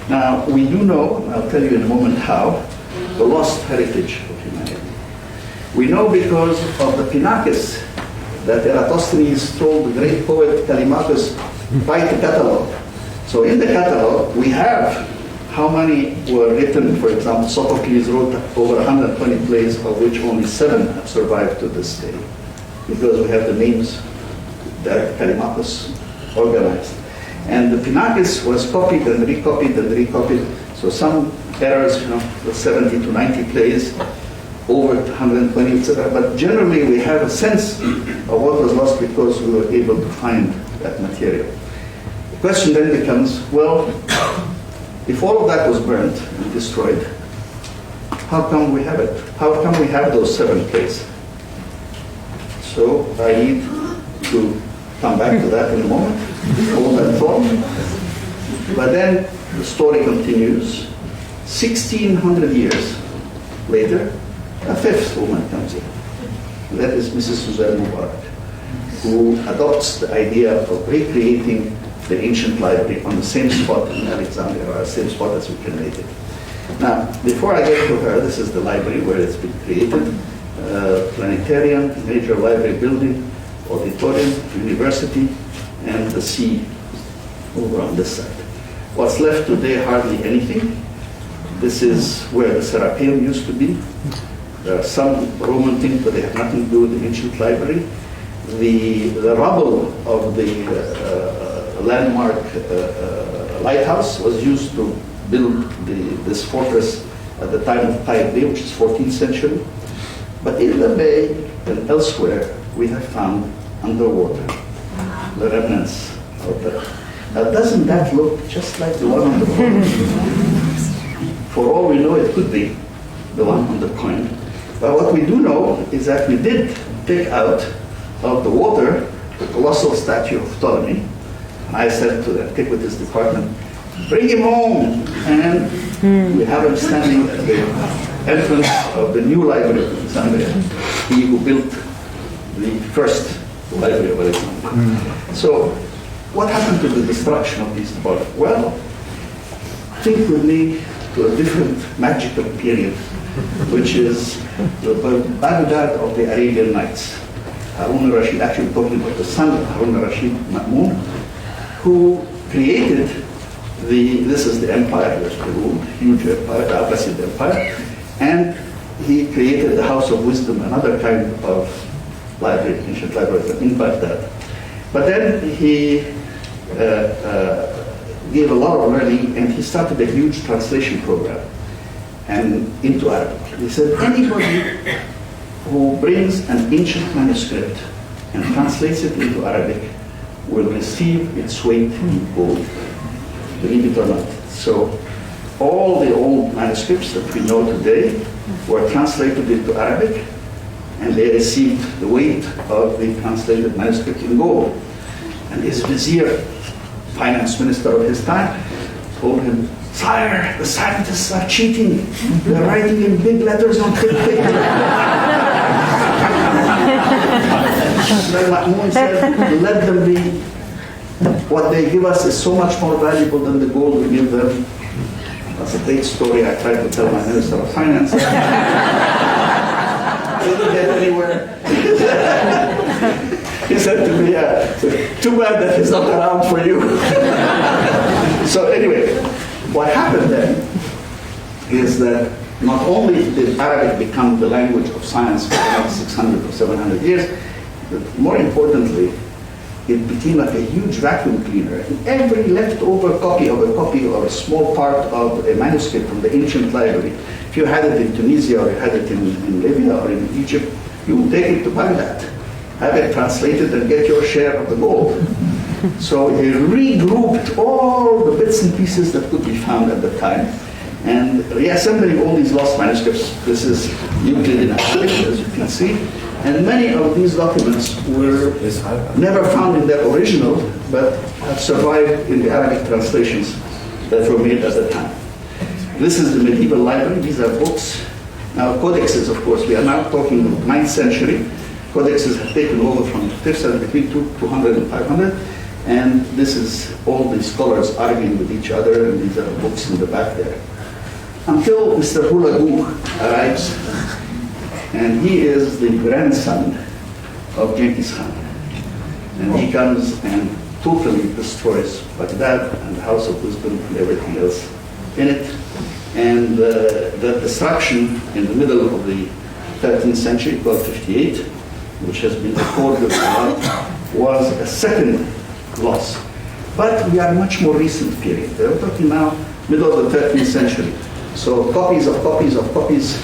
Now, we do know, and I'll tell you in a moment how, the lost heritage of humanity. We know because of the Pinakes that Eratosthenes told the great poet Callimachus, write a catalog. So in the catalog, we have how many were written. For example, Sophocles wrote over 120 plays, of which only 7 have survived to this day, because we have the names that Callimachus organized. And the Pinakes was copied and recopied and recopied. So some errors, the 70 to 90 plays, over 120, etc. But generally, we have a sense of what was lost because we were able to find that material. The question then becomes, well, if all of that was burnt and destroyed, how come we have it? How come we have those 7 plays? So I need to come back to that in a moment, hold that thought. But then the story continues. 1,600 years later, a 5th woman comes in. That is Mrs. Suzanne Mubarak, who adopts the idea of recreating the ancient library on the same spot in Alexandria, or the same spot as we cremated. Now, before I get to her, this is the library where it's been created. Planetarium, major library building, auditorium, university, and the sea over on this side. What's left today, hardly anything. This is where the Serapeum used to be. There are some Roman things, but they have nothing to do with the ancient library. The rubble of the landmark lighthouse was used to build this fortress at the time of Tyre Bay, which is 14th century. But in the bay and elsewhere, we have found underwater the remnants of that. Now, doesn't that look just like the one on the coin? For all we know, it could be the one on the coin. But what we do know is that we did take out of the water the colossal statue of Ptolemy. And I said to the antiquities department, bring him home. And we have him standing at the entrance of the new Library of Alexandria, he who built the first Library of Alexandria. So, what happened to the destruction of these bodies? Well, think with me to a different magical period, which is the Baghdad of the Arabian Nights. Harun al-Rashid, actually talking about the son of Harun al-Rashid, Ma'mun, who created this is the empire that he ruled, huge empire, the Abbasid Empire, and he created the House of Wisdom, another kind of library, ancient library in Baghdad. But then he gave a lot of learning, and he started a huge translation program and into Arabic. He said, anybody who brings an ancient manuscript and translates it into Arabic will receive its weight in gold, believe it or not. So all the old manuscripts that we know today were translated into Arabic, and they received the weight of the translated manuscript in gold. And his vizier, finance minister of his time, told him, sire, the scientists are cheating. They're writing in big letters on thick paper. Then Ma'mun said, let them be. What they give us is so much more valuable than the gold we give them. That's a great story I tried to tell my Minister of Finance. Didn't get anywhere. He said to me, too bad that he's not around for you. So anyway, what happened then is that not only did Arabic become the language of science for the next 600 or 700 years, but more importantly, it became like a huge vacuum cleaner. And every leftover copy of a copy or a small part of a manuscript from the ancient library, if you had it in Tunisia or you had it in Libya or in Egypt, you would take it to Baghdad, have it translated and get your share of the gold. So he regrouped all the bits and pieces that could be found at the time and reassembling all these lost manuscripts. This is Euclid in Arabic, as you can see. And many of these documents were never found in their original, but have survived in the Arabic translations that were made at the time. This is the medieval library. These are books. Now, codexes, of course, we are now talking 9th century. Codexes have taken over from 5th century between 200 and 500. And this is all the scholars arguing with each other, and these are books in the back there. Until Mr. Hulagu arrives, and he is the grandson of Genghis Khan. And he comes and totally destroys Baghdad and the House of Wisdom and everything else in it. And the destruction in the middle of the 13th century, 1258, which has been recorded a lot, was a second loss. But we are much more recent period. We're talking now middle of the 13th century. So copies of copies of copies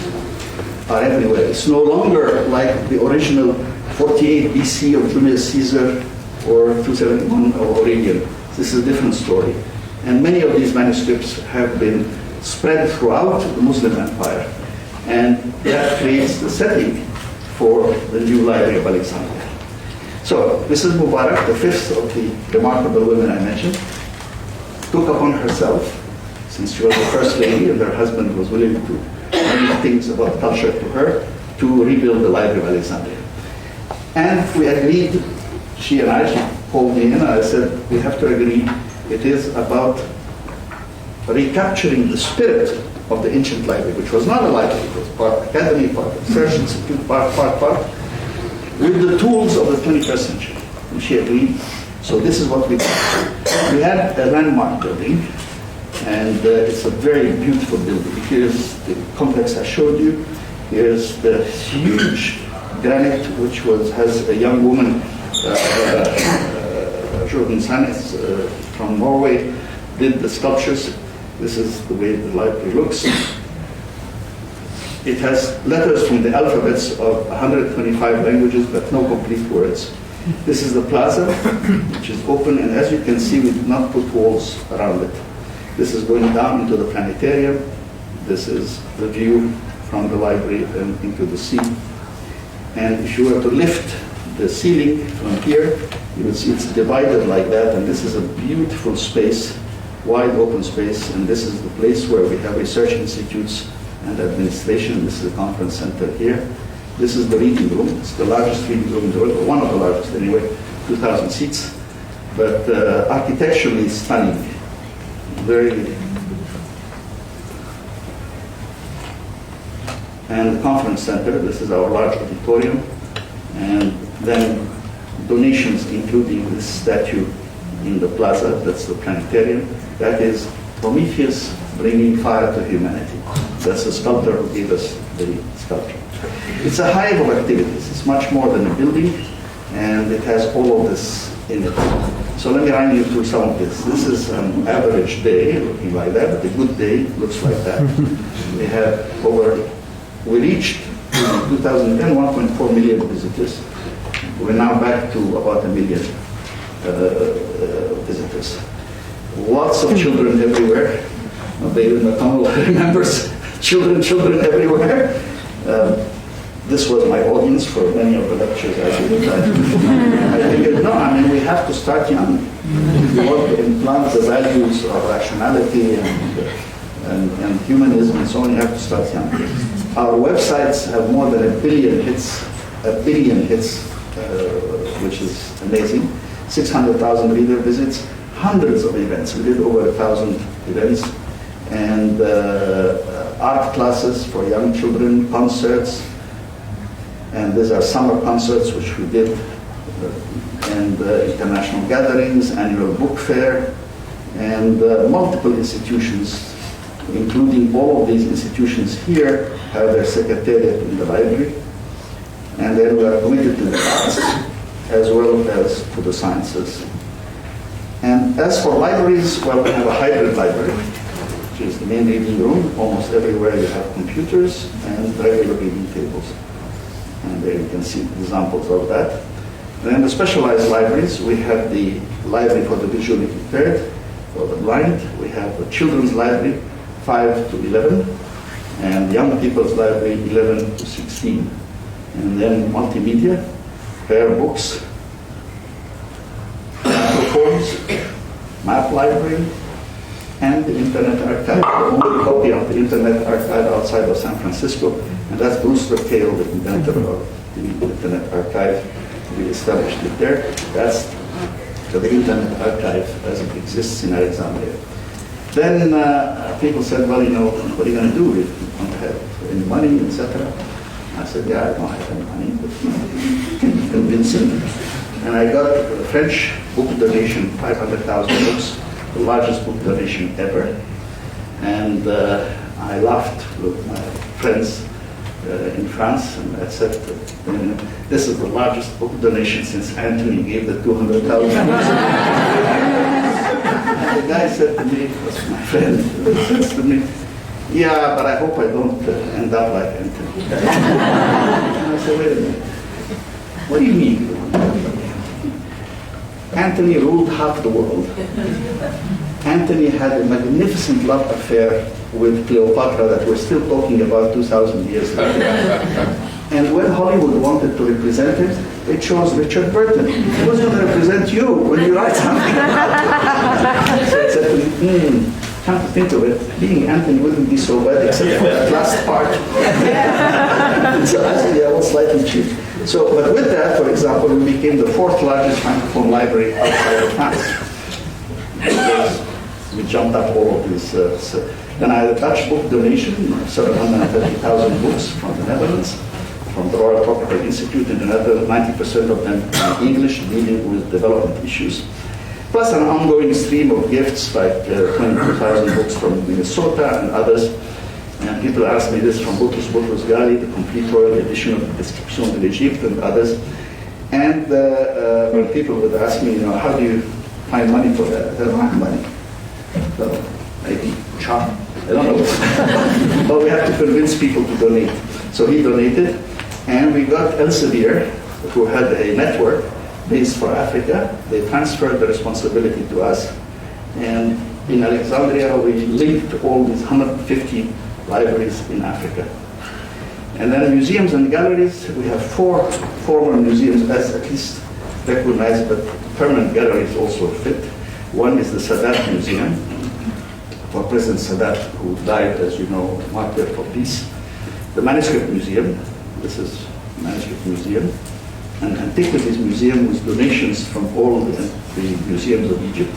are everywhere. It's no longer like the original 48 BC of Julius Caesar or 271 of Arabian. This is a different story. And many of these manuscripts have been spread throughout the Muslim empire. And that creates the setting for the new Library of Alexandria. So Mrs. Mubarak, the fifth of the remarkable women I mentioned, took upon herself, since she was the first lady and her husband was willing to bring things about culture to her, to rebuild the Library of Alexandria. And we agreed, she and I, she called me in and I said, we have to agree, it is about recapturing the spirit of the ancient library, which was not a library, it was part academy, part research institute, part, with the tools of the 21st century. And she agreed. So this is what we did. We had a landmark building, and it's a very beautiful building. Here's the complex I showed you. Here's the huge granite, which has a young woman, Jordan Sanes from Norway, did the sculptures. This is the way the library looks. It has letters from the alphabets of 125 languages, but no complete words. This is the plaza, which is open, and as you can see, we did not put walls around it. This is going down into the planetarium. This is the view from the library and into the sea. And if you were to lift the ceiling from here, you would see it's divided like that, and this is a beautiful space, wide open space, and this is the place where we have research institutes and administration. This is the conference center here. This is the reading room. It's the largest reading room in the world, or one of the largest anyway, 2,000 seats. But architecturally stunning, very. And the conference center, this is our large auditorium. And then donations, including this statue in the plaza, that's the planetarium. That is Prometheus bringing fire to humanity. That's the sculptor who gave us the sculpture. It's a hive of activities. It's much more than a building, and it has all of this in it. So let me run you through some of this. This is an average day looking like that, but a good day looks like that. We reached in 2010 1.4 million visitors. We're now back to about 1 million visitors. Lots of children everywhere. David McConnell remembers children everywhere. This was my audience for many of the lectures I did. I figured, no, I mean, we have to start young. If we want to implant the values of rationality and humanism and so on, you have to start young. Our websites have more than 1 billion hits, which is amazing. 600,000 reader visits, hundreds of events. We did over 1,000 events. And art classes for young children, concerts, and these are summer concerts which we did, and international gatherings, annual book fair, and multiple institutions, including all of these institutions here, have their secretariat in the library. And then we are committed to the arts as well as to the sciences. And as for libraries, well, we have a hybrid library, which is the main reading room. Almost everywhere you have computers and regular reading tables. And there you can see examples of that. And then the specialized libraries, we have the library for the visually impaired, for the blind. We have the children's library 5 to 11, and Young People's Library 11 to 16. And then multimedia, rare books, microphones, map library, and the Internet Archive. The only copy of the Internet Archive outside of San Francisco, and that's Brewster Kahle, the inventor of the Internet Archive. We established it there. That's the Internet Archive as it exists in Alexandria. Then people said, well, what are you going to do? You don't have any money, etc. I said, yeah, I don't have any money, but convincing. And I got a French book donation, 500,000 books, the largest book donation ever. And I laughed with my friends in France, and I said, this is the largest book donation since Anthony gave the 200,000 books. And the guy said to me, was my friend, says to me, yeah, but I hope I don't end up like Anthony. And I said, wait a minute, what do you mean? Anthony ruled half the world. Anthony had a magnificent love affair with Cleopatra that we're still talking about 2,000 years later. And when Hollywood wanted to represent it, they chose Richard Burton. He was going to represent you when you write something. So I said to him, come to think of it, being Anthony wouldn't be so bad except for that last part. So actually I was slightly cheap. So, but with that, for example, we became the 4th largest francophone library outside of France. We jumped up all of these. Then I had a Dutch book donation, 730,000 books from the Netherlands, from the Royal Tropical Institute, and another 90% of them in English, dealing with development issues. Plus an ongoing stream of gifts, like 22,000 books from Minnesota and others. And people ask me this from Boutros Ghali, the complete royal edition of the Description de l'Egypte, and others. And when people would ask me, how do you find money for that? I don't have money. So maybe charm. I don't know. But we have to convince people to donate. So he donated, and we got Elsevier, who had a network based for Africa. They transferred the responsibility to us. And in Alexandria, we linked all these 150 libraries in Africa. And then museums and galleries, we have 4 former museums as at least recognized, but permanent galleries also fit. One is the Sadat Museum, for President Sadat, who died, as you know, martyr for peace. The Manuscript Museum, this is the Manuscript Museum. An Antiquities Museum with donations from all the museums of Egypt.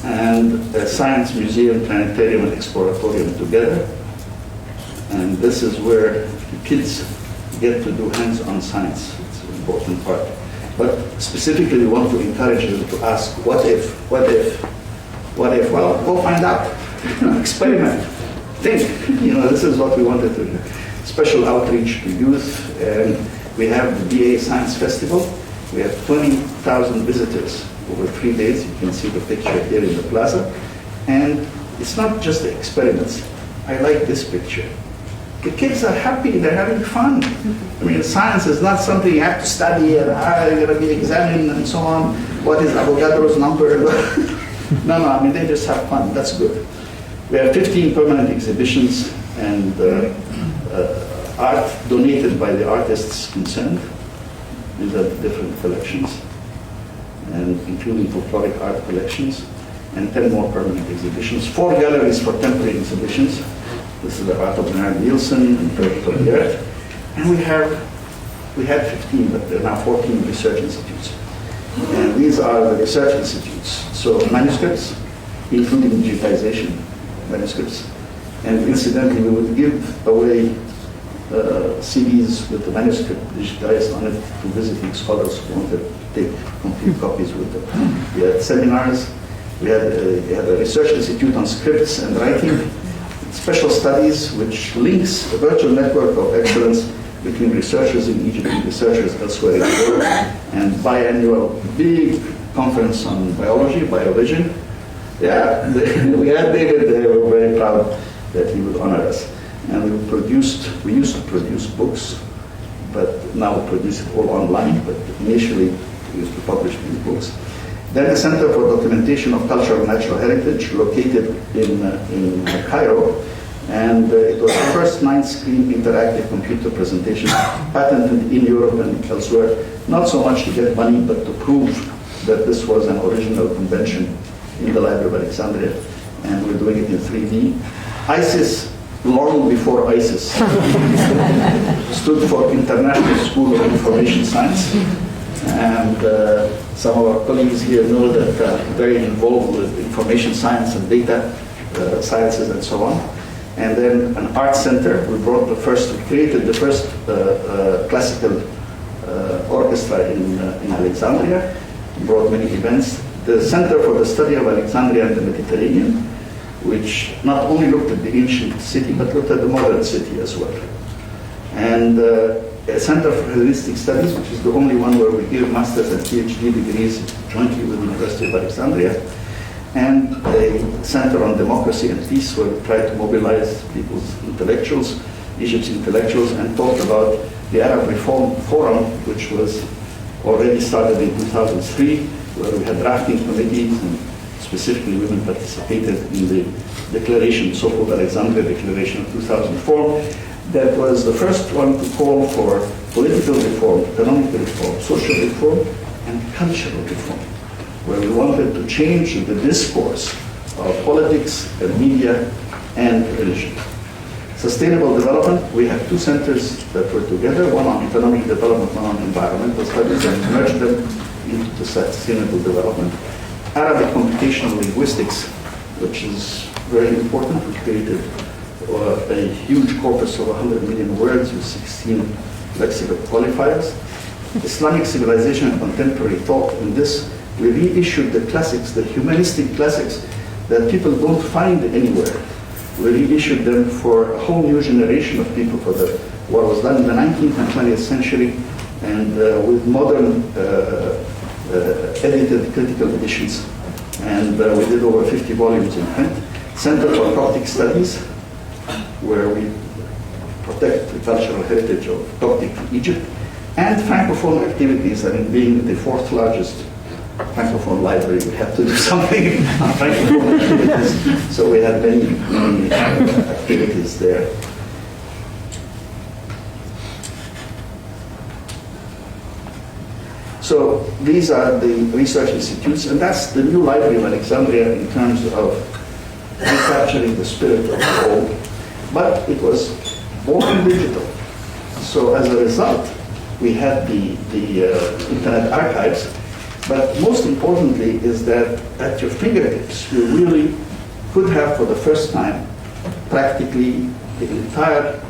And a Science Museum, Planetarium, and Exploratorium together. And this is where the kids get to do hands-on science. It's an important part. But specifically, we want to encourage them to ask, what if? Well, go find out. Experiment. Think. This is what we wanted to do. Special outreach to youth. And we have the BA Science Festival. We have 20,000 visitors over 3 days. You can see the picture here in the plaza. And it's not just the experiments. I like this picture. The kids are happy, they're having fun. I mean, science is not something you have to study and you're going to be examined and so on. What is Avogadro's number? No, I mean, they just have fun. That's good. We have 15 permanent exhibitions and art donated by the artists concerned. These are different collections, and including folkloric art collections, and 10 more permanent exhibitions. 4 galleries for temporary exhibitions. This is the art of Bernard Nielsen and Director Emeritus. And we had 15, but there are now 14 research institutes. And these are the research institutes. So manuscripts, including digitization manuscripts. And incidentally, we would give away CDs with the manuscript digitized on it to visiting scholars who wanted to take complete copies with them. We had seminars. We had a research institute on scripts and writing. Special studies, which links a virtual network of excellence between researchers in Egypt and researchers elsewhere in the world, and biannual big conference on biology, BioVision. Yeah, we had David there. We were very proud that he would honor us. And we used to produce books, but now we produce it all online, but initially we used to publish these books. Then the Center for Documentation of Cultural and Natural Heritage, located in Cairo, and it was the first 9-screen interactive computer presentation patented in Europe and elsewhere, not so much to get money, but to prove that this was an original convention in the Library of Alexandria, and we're doing it in 3D. ISIS, long before ISIS, stood for International School of Information Science, and some of our colleagues here know that very involved with information science and data sciences and so on. And then an art center. We created the first classical orchestra in Alexandria. We brought many events. The Center for the Study of Alexandria and the Mediterranean, which not only looked at the ancient city, but looked at the modern city as well. And a Center for Hellenistic Studies, which is the only one where we give master's and PhD degrees jointly with the University of Alexandria. And a Center on Democracy and Peace, where we try to mobilize people's intellectuals, Egypt's intellectuals, and talk about the Arab Reform Forum, which was already started in 2003, where we had drafting committees, and specifically women participated in the declaration, so-called Alexandria Declaration of 2004, that was the first one to call for political reform, economic reform, social reform, and cultural reform, where we wanted to change the discourse of politics and media and religion. Sustainable development, we have 2 centers that were together, one on economic development, one on environmental studies, and merged them into sustainable development. Arabic computational linguistics, which is very important. We created a huge corpus of 100 million words with 16 lexical qualifiers. Islamic civilization and contemporary thought. In this, we reissued the classics, the humanistic classics that people don't find anywhere. We reissued them for a whole new generation of people for what was done in the 19th and 20th century, and with modern edited critical editions. And we did over 50 volumes in print. Center for Coptic Studies, where we protect the cultural heritage of Coptic Egypt, and Francophone activities. I mean, being the 4th largest Francophone library, we have to do something on Francophone activities. So we had many activities there. So these are the research institutes, and that's the new Library of Alexandria in terms of recapturing the spirit of the old. But it was born digital. So as a result, we had the Internet archives. But most importantly is that at your fingertips, you really could have for the first time practically the entire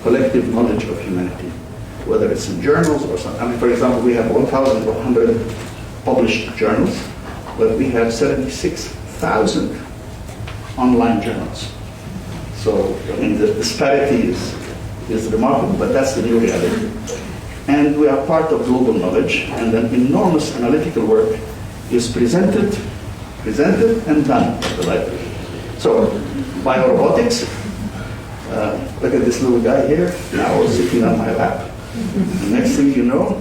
collective knowledge of humanity, whether it's in journals or something. I mean, for example, we have 1,100 published journals, but we have 76,000 online journals. So, I mean, the disparity is remarkable, but that's the new reality. And we are part of global knowledge, and an enormous analytical work is presented and done at the library. So, biorobotics, look at this little guy here, now sitting on my lap. The next thing you know,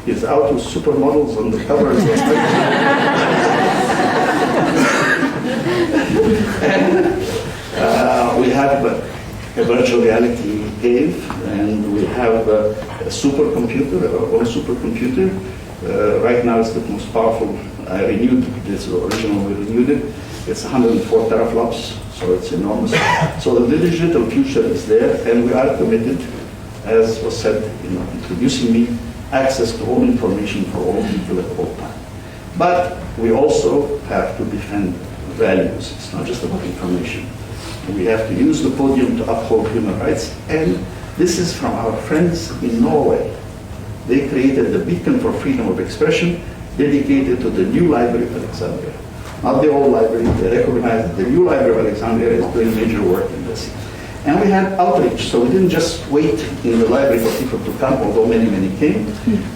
he's out with supermodels on the covers of and we have a virtual reality cave, and we have a supercomputer, our own supercomputer. Right now it's the most powerful. I renewed this original, we renewed it. It's 104 teraflops, so it's enormous. So the digital future is there, and we are committed, as was said in introducing me, access to all information for all people at all time. But we also have to defend values. It's not just about information. We have to use the podium to uphold human rights, and this is from our friends in Norway. They created the Beacon for Freedom of Expression, dedicated to the new Library of Alexandria. Not the old library, they recognize that the new Library of Alexandria is doing major work in this. And we had outreach, so we didn't just wait in the library for people to come, although many came.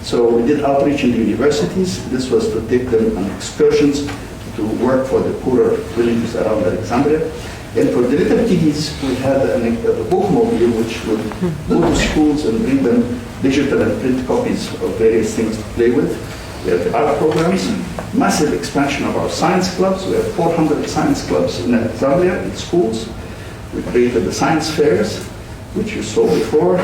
So we did outreach in the universities. This was to take them on excursions to work for the poorer villages around Alexandria. And for the little kiddies, we had a bookmobile which would go to schools and bring them digital and print copies of various things to play with. We have the art programs, massive expansion of our science clubs. We have 400 science clubs in Alexandria, in schools. We created the science fairs, which you saw before,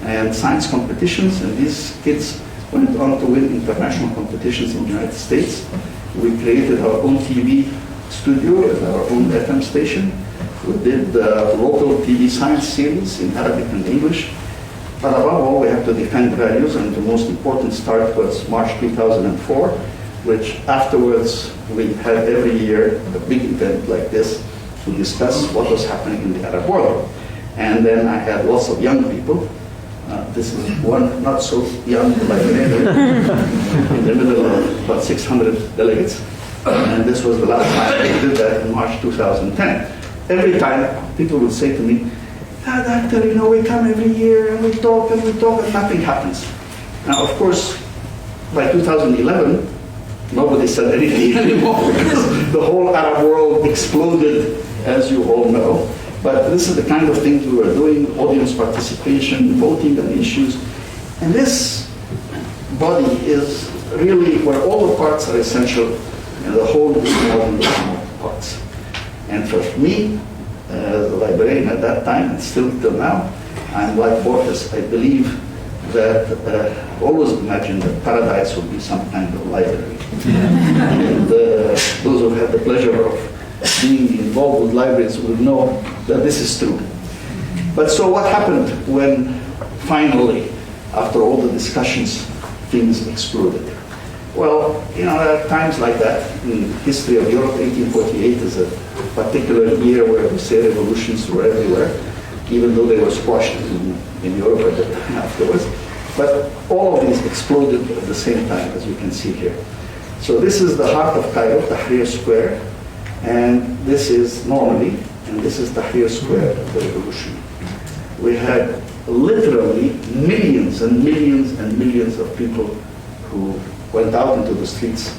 and science competitions, and these kids went on to win international competitions in the United States. We created our own TV studio and our own FM station. We did local TV science series in Arabic and English. But above all, we have to defend values, and the most important start was March 2004, which afterwards we had every year a big event like this to discuss what was happening in the Arab world. And then I had lots of young people. This is one not so young librarian in the middle of about 600 delegates. And this was the last time we did that in March 2010. Every time people would say to me, Doctor, we come every year and we talk and nothing happens. Now, of course, by 2011, nobody said anything anymore because the whole Arab world exploded, as you all know. But this is the kind of things we were doing, audience participation, voting on issues. And this body is really where all the parts are essential and the whole is more than the sum of the parts. And for me, as a librarian at that time, and still till now, I'm like Borges. I believe that always imagined that paradise would be some kind of library. And those who had the pleasure of being involved with libraries will know that this is true. But so what happened when finally, after all the discussions, things exploded? Well, there are times like that in history of Europe. 1848 is a particular year where we say revolutions were everywhere, even though they were squashed in Europe at the time afterwards. But all of these exploded at the same time, as you can see here. So this is the heart of Cairo, Tahrir Square, and this is normally, and this is Tahrir Square of the revolution. We had literally millions and millions and millions of people who went out into the streets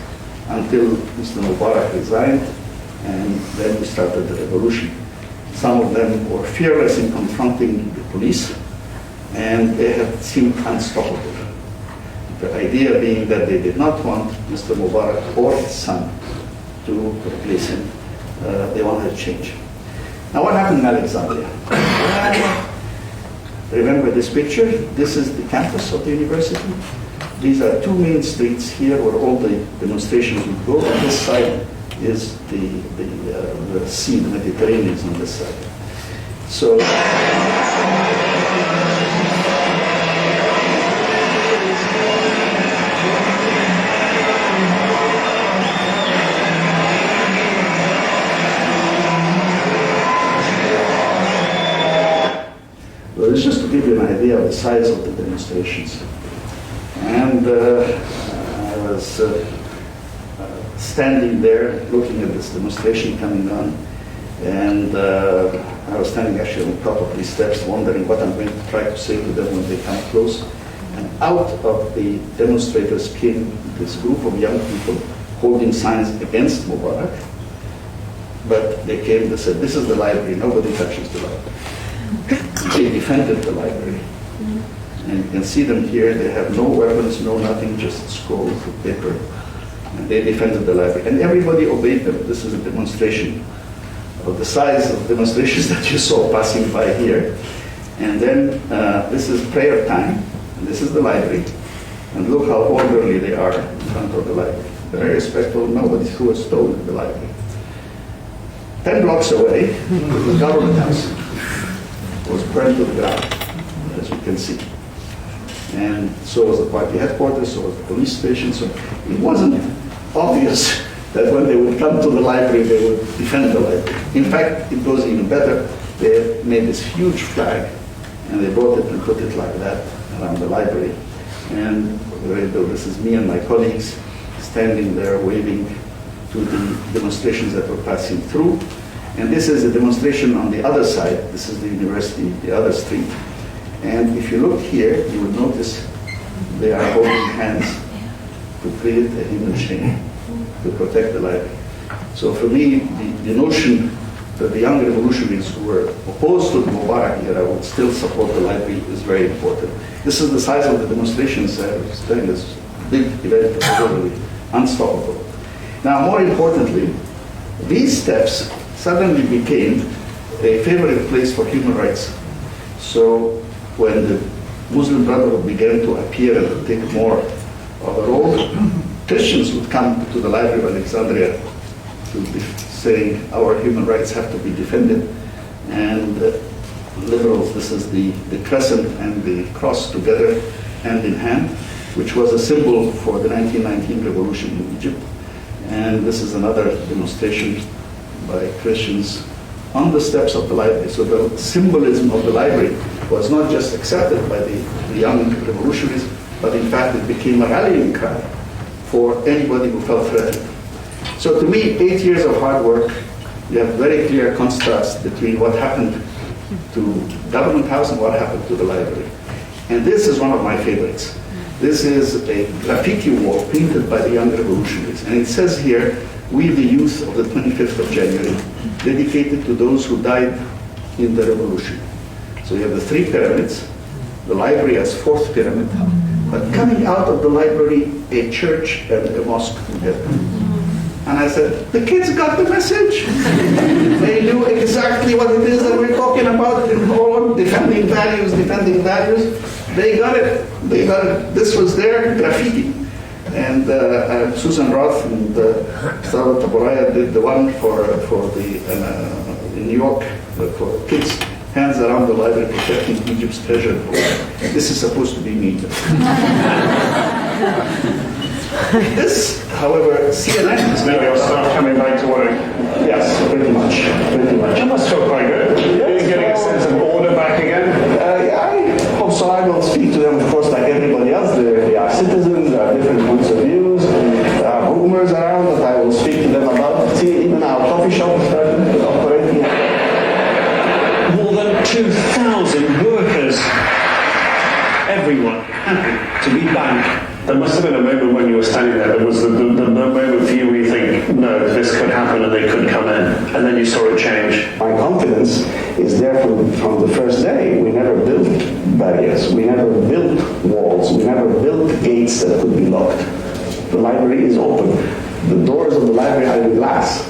until Mr. Mubarak resigned, and then we started the revolution. Some of them were fearless in confronting the police, and they had seemed unstoppable. The idea being that they did not want Mr. Mubarak or his son to replace him. They wanted a change. Now what happened in Alexandria? Remember this picture? This is the campus of the university. These are two main streets here where all the demonstrations would go. On this side is the sea, the Mediterranean is on this side. So it's just to give you an idea of the size of the demonstrations. And I was standing there looking at this demonstration coming on, and I was standing actually on top of these steps wondering what I'm going to try to say to them when they come close. And out of the demonstrators came this group of young people holding signs against Mubarak, but they said, this is the library, nobody touches the library. They defended the library. And you can see them here, they have no weapons, no nothing, just scrolls of paper. And they defended the library. And everybody obeyed them. This is a demonstration of the size of demonstrations that you saw passing by here. And then this is prayer time, and this is the library. And look how orderly they are in front of the library. Very respectful, nobody threw a stone at the library. 10 blocks away, the government house was burned to the ground, as you can see. And so was the party headquarters, so was the police station. So it wasn't obvious that when they would come to the library, they would defend the library. In fact, it goes even better. They made this huge flag, and they brought it and put it like that around the library. And this is me and my colleagues standing there waving to the demonstrations that were passing through. And this is a demonstration on the other side. This is the university, the other street. And if you look here, you would notice they are holding hands to create a human chain to protect the library. So for me, the notion that the young revolutionaries who were opposed to the Mubarak era would still support the library is very important. This is the size of the demonstrations I was telling us big event, totally unstoppable. Now, more importantly, these steps suddenly became a favorite place for human rights. So when the Muslim Brotherhood began to appear and take more of a role, Christians would come to the Library of Alexandria to be saying our human rights have to be defended, and liberals, this is the crescent and the cross together, hand in hand, which was a symbol for the 1919 revolution in Egypt. And this is another demonstration by Christians on the steps of the library. So the symbolism of the library was not just accepted by the young revolutionaries, but in fact it became a rallying cry for anybody who felt threatened. So to me, 8 years of hard work, you have very clear contrast between what happened to Government House and what happened to the library. And this is one of my favorites. This is a graffiti wall painted by the young revolutionaries. And it says here, "We the youth of the 25th of January, dedicated to those who died in the revolution." So you have the three pyramids, the library as fourth pyramid, but coming out of the library, a church and a mosque together. And I said, the kids got the message. They knew exactly what it is that we're talking about in Holland, defending values, defending values. They got it. They got it. This was their graffiti. And Susan Roth and Sara Taboraya did the one for in New York for kids. Hands around the library protecting Egypt's treasure. This is supposed to be me. This, however, CNN is Now you'll start coming back to work. Yes, pretty much. Pretty much. That must feel quite good. You're getting a sense of order back again. I hope so. I will speak to them, of course, like everybody else. They are citizens, there are different points of views, there are rumors around that I will speak to them about. See, even our coffee shop started operating. More than 2,000 workers. Everyone happy to be back. There must have been a moment when you were standing there. There was the moment for you where you think, no, this could happen and they could come in. And then you saw it change. My confidence is there from the first day. We never built barriers. We never built walls. We never built gates that could be locked. The library is open. The doors of the library are in glass.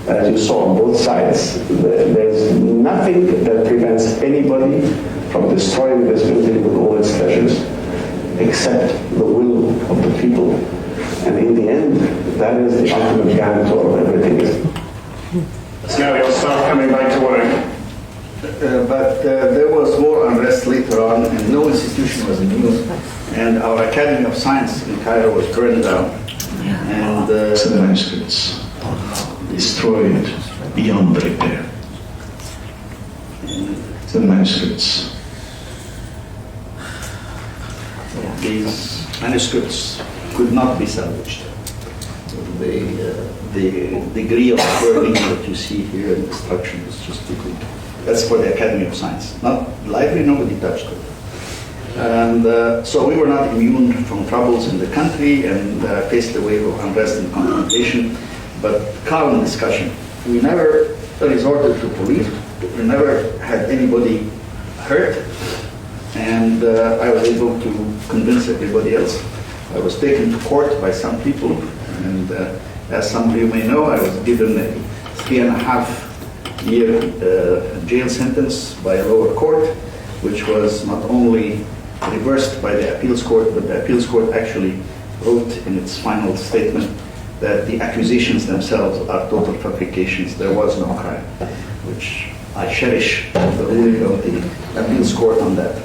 As you saw on both sides, there's nothing that prevents anybody from destroying this building with all its treasures, except the will of the people. And in the end, that is the ultimate guarantor of everything. Now you'll start coming back to work. But there was more unrest later on, and no institution was immune. And our Academy of Science in Cairo was burned down. And the manuscripts destroyed beyond repair. The manuscripts. These manuscripts could not be salvaged. The degree of burning that you see here in destruction is just too great. That's for the Academy of Science. Not the library, nobody touched it. And so we were not immune from troubles in the country and faced a wave of unrest and confrontation, but calm discussion. We never resorted to police. We never had anybody hurt. And I was able to convince everybody else. I was taken to court by some people, and as some of you may know, I was given a 3.5-year jail sentence by a lower court, which was not only reversed by the appeals court, but the appeals court actually wrote in its final statement that the accusations themselves are total fabrications. There was no crime, which I cherish the ruling of the appeals court on that.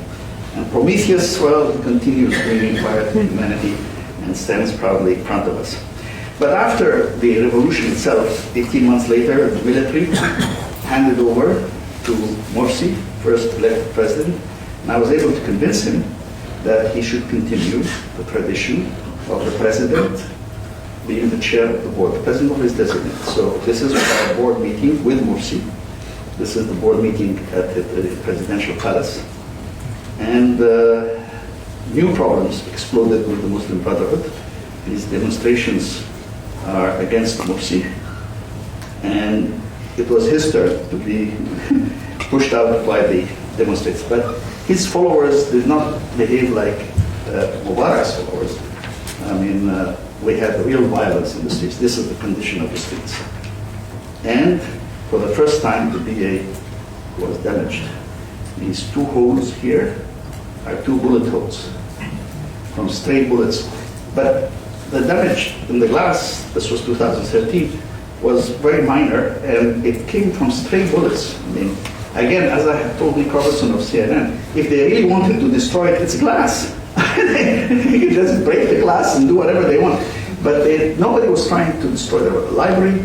And Prometheus, well, continues bringing fire to humanity and stands proudly in front of us. But after the revolution itself, 18 months later, the military handed over to Morsi, first elected president, and I was able to convince him that he should continue the tradition of the president being the chair of the board. The president always designated. So this is our board meeting with Morsi. This is the board meeting at the presidential palace. And new problems exploded with the Muslim Brotherhood. These demonstrations are against Morsi. And it was his turn to be pushed out by the demonstrators. But his followers did not behave like Mubarak's followers. I mean, we had real violence in the streets. This is the condition of the streets. And for the first time, the BA was damaged. These two holes here are two bullet holes from stray bullets. But the damage in the glass, this was 2013, was very minor, and it came from stray bullets. I mean, again, as I have told Nick Robertson of CNN, if they really wanted to destroy it, it's glass. You just break the glass and do whatever they want. But nobody was trying to destroy the library.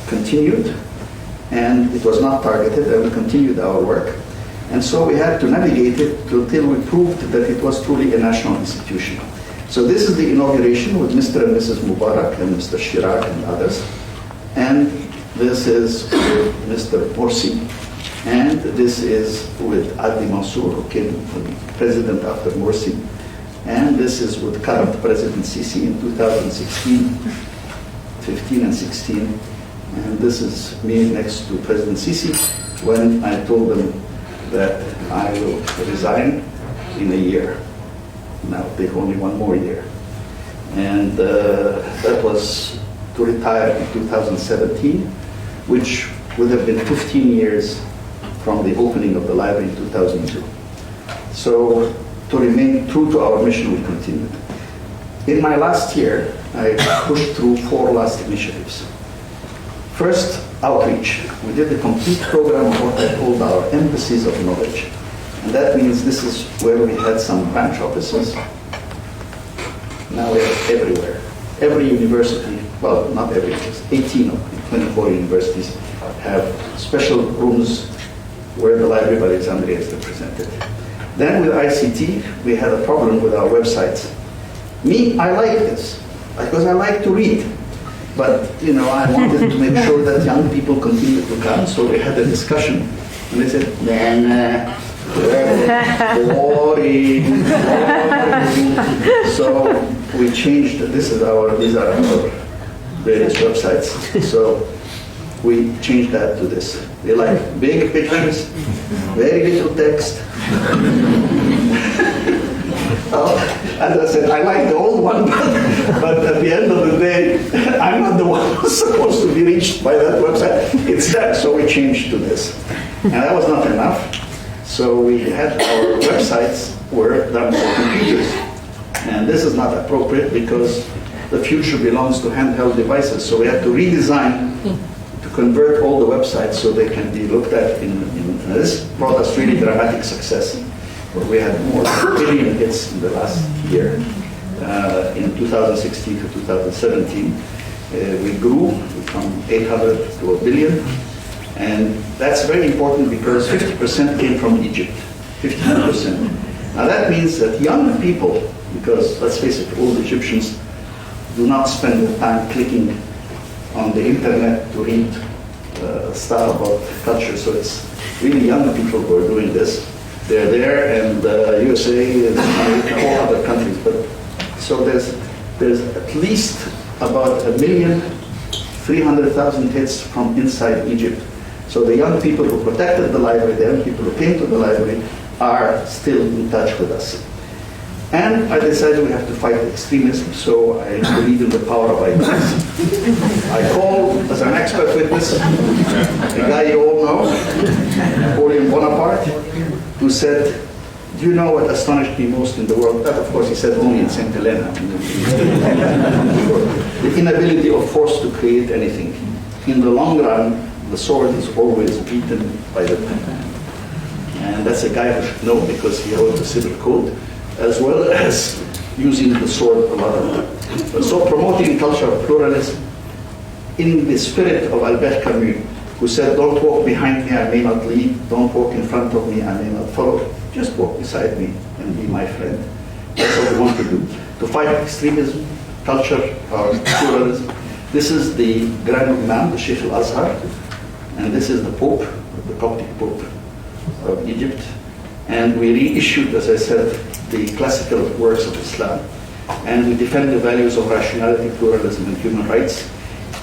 Continued, and it was not targeted, and we continued our work. And so we had to navigate it until we proved that it was truly a national institution. So this is the inauguration with Mr. and Mrs. Mubarak and Mr. Chirac and others. And this is with Mr. Morsi. And this is with Adi Mansour, who came from president after Morsi. And this is with current President Sisi in 2016, 15 and 16. And this is me next to President Sisi when I told them that I will resign in a year. Now take only one more year. And that was to retire in 2017, which would have been 15 years from the opening of the library in 2002. So to remain true to our mission, we continued. In my last year, I pushed through 4 last initiatives. First, outreach. We did a complete program of what I called our Embassies of Knowledge. And that means this is where we had some branch offices. Now we have everywhere. Every university, well, not every, 18 of the 24 universities have special rooms where the Library of Alexandria is represented. Then with ICT, we had a problem with our websites. Me, I like this, because I like to read. But, you know, I wanted to make sure that young people continue to come, so we had a discussion. And they said, boring. So we changed, these are our various websites. So we changed that to this. They like big pictures, very little text. As I said, I like the old one, but at the end of the day, I'm not the one who's supposed to be reached by that website. It's that, so we changed to this. And that was not enough. So we had our websites were done for computers. And this is not appropriate because the future belongs to handheld devices. So we had to redesign to convert all the websites so they can be looked at in this brought us really dramatic success. We had more than 1 billion hits in the last year. In 2016 to 2017, we grew from 800 to 1 billion. And that's very important because 50% came from Egypt, 50%. Now that means that young people, because let's face it, old Egyptians do not spend their time clicking on the internet to read stuff about culture. So it's really young people who are doing this. They're there, and USA and all other countries. But so there's at least about 1,300,000 hits from inside Egypt. So the young people who protected the library, the young people who came to the library, are still in touch with us. And I decided we have to fight extremism, so I believe in the power of ideas. I called as an expert witness a guy you all know, Napoleon Bonaparte, who said, "Do you know what astonished me most in the world?" That, of course, he said only in St. Helena. The inability of force to create anything. In the long run, the sword is always beaten by the pen. And that's a guy who should know because he wrote the Civil Code, as well as using the sword a lot of time. So promoting culture of pluralism in the spirit of Albert Camus, who said, "Don't walk behind me, I may not lead. Don't walk in front of me, I may not follow. Just walk beside me and be my friend." That's what we want to do. To fight extremism, culture, or pluralism. This is the Grand Imam, the Sheikh al-Azhar, and this is the Pope, the Coptic Pope of Egypt. And we reissued, as I said, the classical works of Islam. And we defend the values of rationality, pluralism, and human rights.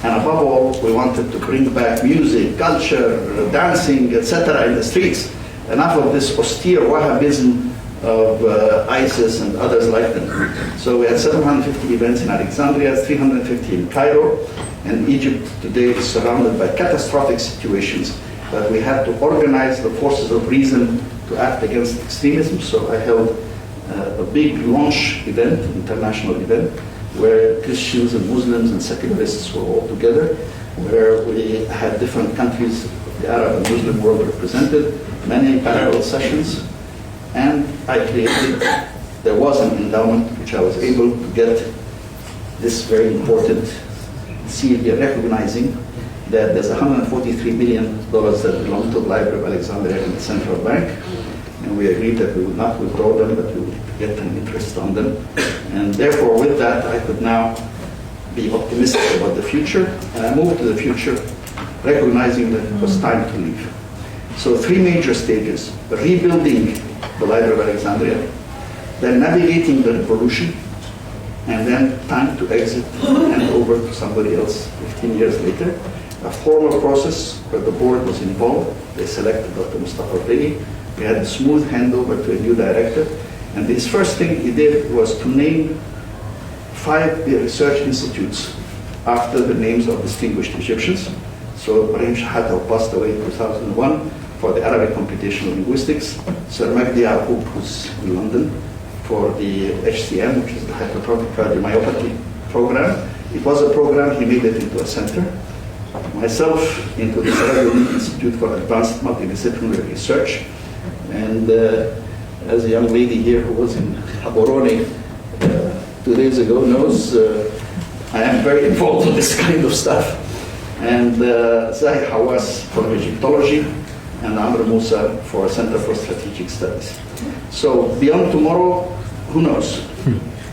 And above all, we wanted to bring back music, culture, dancing, etc. in the streets. Enough of this austere Wahhabism of ISIS and others like them. So we had 750 events in Alexandria, 350 in Cairo, and Egypt today is surrounded by catastrophic situations. But we had to organize the forces of reason to act against extremism. So I held a big launch event, international event, where Christians and Muslims and secularists were all together, where we had different countries of the Arab and Muslim world represented, many parallel sessions, and I created, there was an endowment which I was able to get this very important seal here, recognizing that there's $143 billion that belong to the Library of Alexandria and the Central Bank, and we agreed that we would not withdraw them, but we would get an interest on them. And therefore, with that, I could now be optimistic about the future, and I moved to the future recognizing that it was time to leave. So 3 major stages: rebuilding the Library of Alexandria, then navigating the revolution, and then time to exit and hand over to somebody else 15 years later. A formal process where the board was involved. They selected Dr. Mustafa Bey. We had a smooth handover to a new director. And his first thing he did was to name 5 research institutes after the names of distinguished Egyptians. So Ibrahim Shahata, who passed away in 2001 for the Arabic computational linguistics, Sir Magdi Yaqub, who's in London, for the HCM, which is the hypertrophic cardiomyopathy program. It was a program, he made it into a center. Myself into the Serageldin Institute for Advanced Multidisciplinary Research. And as a young lady here who was in Gaborone 2 days ago knows, I am very involved in this kind of stuff. And Zahi Hawass for Egyptology, and Amr Musa for Center for Strategic Studies. So beyond tomorrow, who knows?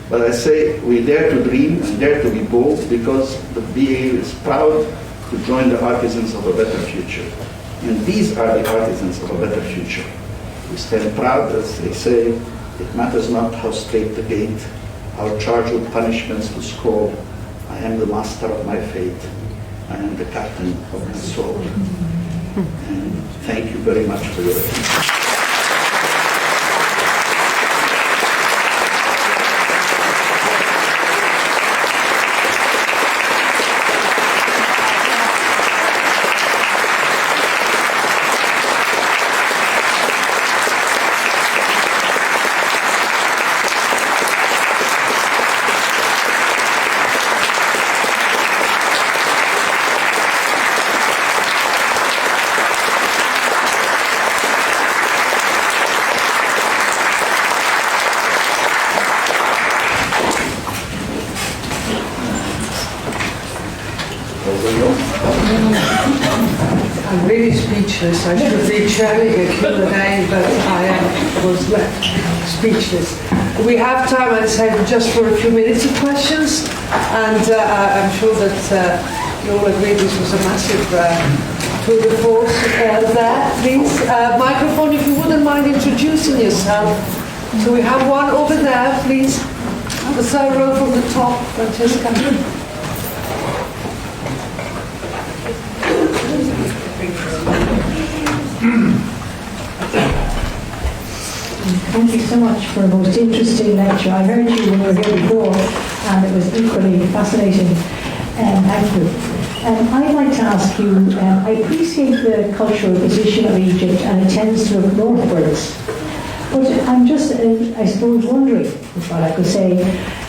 But I say we dare to dream and dare to be bold, because the BA is proud to join the artisans of a better future. And these are the artisans of a better future. We stand proud, as they say, it matters not how straight the gate, how charged with punishments to scroll. I am the master of my fate. I am the captain of my soul. And thank you very much for your attention. I'm really speechless. I should be chairing a Q&A, but I was left speechless. We have time, I'd say, just for a few minutes of questions, and I'm sure that you all agree this was a massive tour de force there. Please, microphone, if you wouldn't mind introducing yourself. So we have one over there, please. The third row from the top, Francesca. Thank you so much for a most interesting lecture. I heard you when you were here before, and it was equally fascinating. Thank you. I'd like to ask you, I appreciate the cultural position of Egypt, and it tends to look northwards. But I'm just, I suppose, wondering, is what I could say,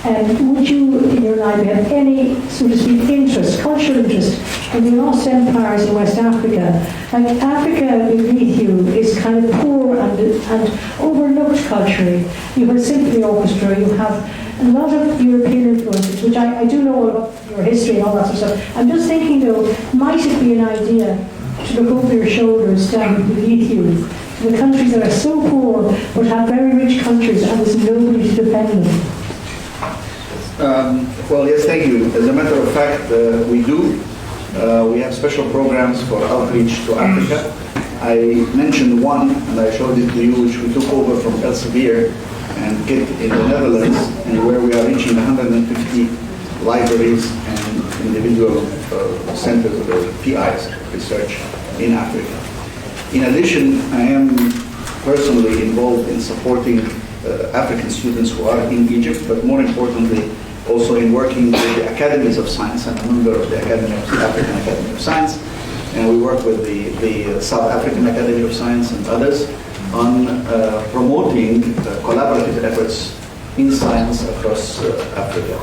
would you, in your library, have any, so to speak, interest, cultural interest, in the lost empires in West Africa? Like, Africa, beneath you, is kind of poor and overlooked culturally. You have a symphony orchestra, you have a lot of European influences, which I do know about your history and all that sort of stuff. I'm just thinking, though, might it be an idea to look over your shoulders down beneath you, the countries that are so poor but have very rich countries, and there's nobody to depend on? Well, yes, thank you. As a matter of fact, we do. We have special programs for outreach to Africa. I mentioned one, and I showed it to you, which we took over from Elsevier and Kit in the Netherlands, and where we are reaching 150 libraries and individual centers of PIs, research in Africa. In addition, I am personally involved in supporting African students who are in Egypt, but more importantly, also in working with the academies of science. I'm a member of the African Academy of Science, and we work with the South African Academy of Science and others on promoting collaborative efforts in science across Africa.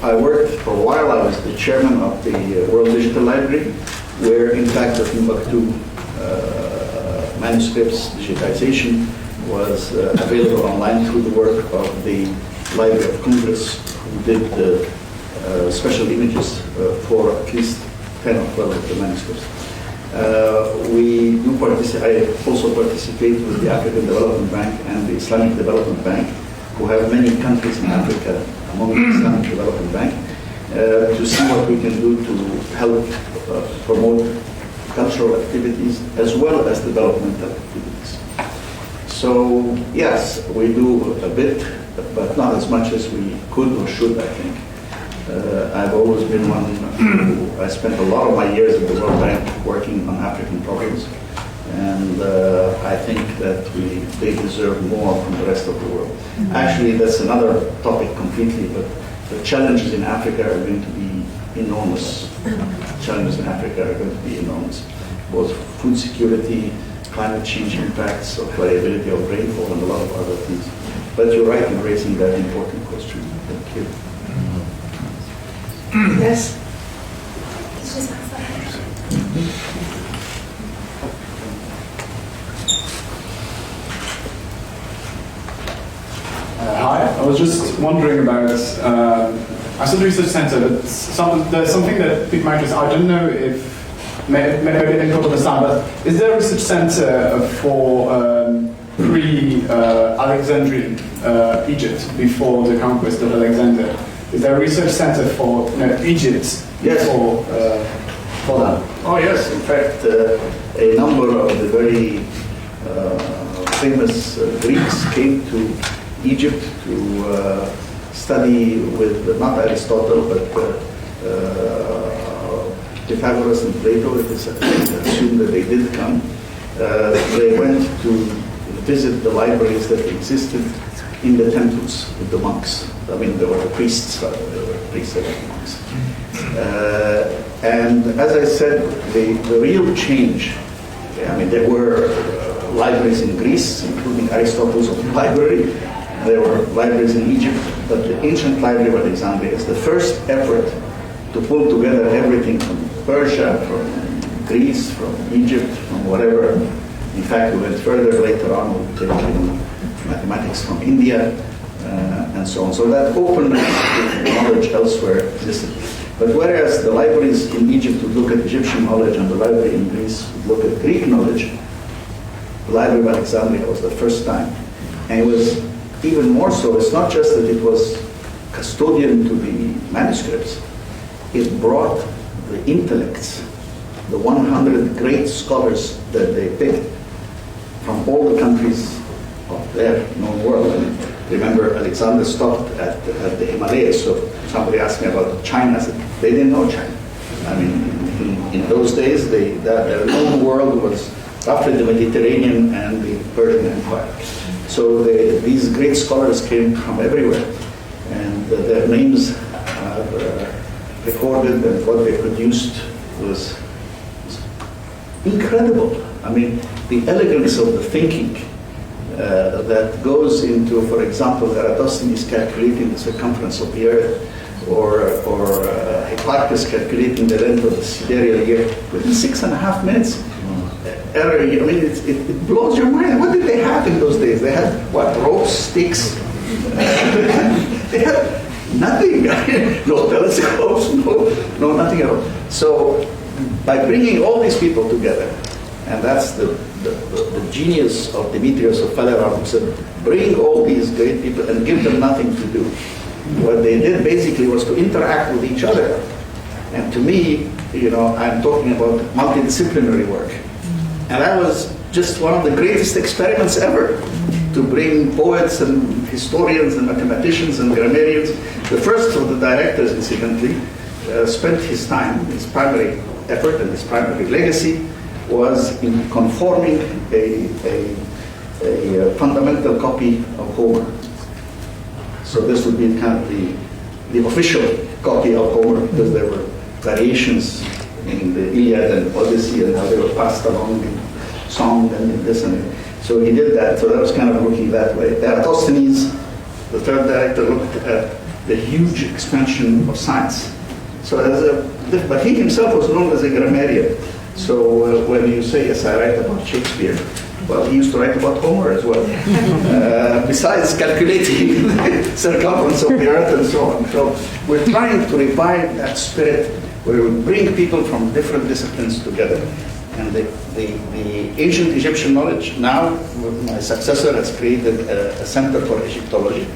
I worked for a while, I was the chairman of the World Digital Library, where in fact the Timbuktu manuscripts digitization was available online through the work of the Library of Congress, who did special images for at least 10 or 12 of the manuscripts. I also participate with the African Development Bank and the Islamic Development Bank, who have many countries in Africa among the Islamic Development Bank, to see what we can do to help promote cultural activities as well as developmental activities. So yes, we do a bit, but not as much as we could or should, I think. I've always been one who, I spent a lot of my years at the World Bank working on African problems, and I think that they deserve more from the rest of the world. Actually, that's another topic completely, but the challenges in Africa are going to be enormous. Challenges in Africa are going to be enormous. Both food security, climate change impacts, of variability of rainfall, and a lot of other things. But you're right in raising that important question. Thank you. Yes? Hi, I was just wondering about, I saw the research center, but there's something that piqued my interest. I don't know if, maybe I didn't go to the sound, but is there a research center for pre-Alexandrian Egypt, before the conquest of Alexander? Is there a research center for Egypt before that? Oh yes, in fact, a number of the very famous Greeks came to Egypt to study with not Aristotle, but Pythagoras and Plato. It is assumed that they did come. They went to visit the libraries that existed in the temples with the monks. I mean, there were the priests, rather, there were priests and monks. And as I said, the real change, I mean, there were libraries in Greece, including Aristotle's library. There were libraries in Egypt, but the ancient Library of Alexandria is the first effort to pull together everything from Persia, from Greece, from Egypt, from whatever. In fact, we went further later on, we took mathematics from India, and so on. So that opened knowledge elsewhere existed. But whereas the libraries in Egypt would look at Egyptian knowledge and the library in Greece would look at Greek knowledge, the Library of Alexandria was the first time. And it was even more so, it's not just that it was custodian to the manuscripts, it brought the intellects, the 100 great scholars that they picked from all the countries of their known world. I mean, remember, Alexander stopped at the Himalayas, so somebody asked me about China. I said, they didn't know China. I mean, in those days, their known world was roughly the Mediterranean and the Persian Empire. So these great scholars came from everywhere, and their names are recorded, and what they produced was incredible. I mean, the elegance of the thinking that goes into, for example, Eratosthenes calculating the circumference of the Earth, or Hipparchus calculating the length of the sidereal year within 6.5 minutes. I mean, it blows your mind. What did they have in those days? They had, what, ropes, sticks? They had nothing. No telescopes, no nothing at all. So by bringing all these people together, and that's the genius of Demetrius of Phaleron, who said, bring all these great people and give them nothing to do. What they did basically was to interact with each other. And to me, you know, I'm talking about multidisciplinary work. And that was just one of the greatest experiments ever, to bring poets and historians and mathematicians and grammarians. The first of the directors, incidentally, spent his time, his primary effort and his primary legacy was in conforming a a fundamental copy of Homer. So this would be kind of the official copy of Homer, because there were variations in the Iliad and Odyssey and how they were passed along in song and in this and that. So he did that, so that was kind of looking that way. Eratosthenes, the third director, looked at the huge expansion of science. So but he himself was known as a grammarian. So when you say, yes, I write about Shakespeare, well, he used to write about Homer as well, besides calculating the circumference of the earth and so on. So we're trying to revive that spirit where we bring people from different disciplines together. And the ancient Egyptian knowledge, now my successor has created a center for Egyptology.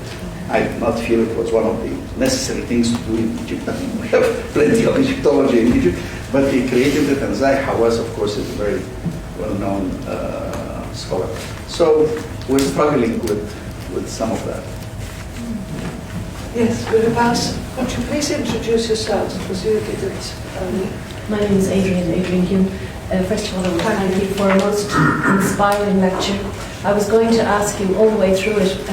I do not feel it was one of the necessary things to do in Egypt. I mean, we have plenty of Egyptology in Egypt, but he created it, and Zai Hawass, of course, is a very well-known scholar. So we're struggling with some of that. Yes, Abbas, would you please introduce yourself, because you did it earlier. My name is Adrian Hume. First of all, I want to thank you for a most inspiring lecture. I was going to ask you all the way through it,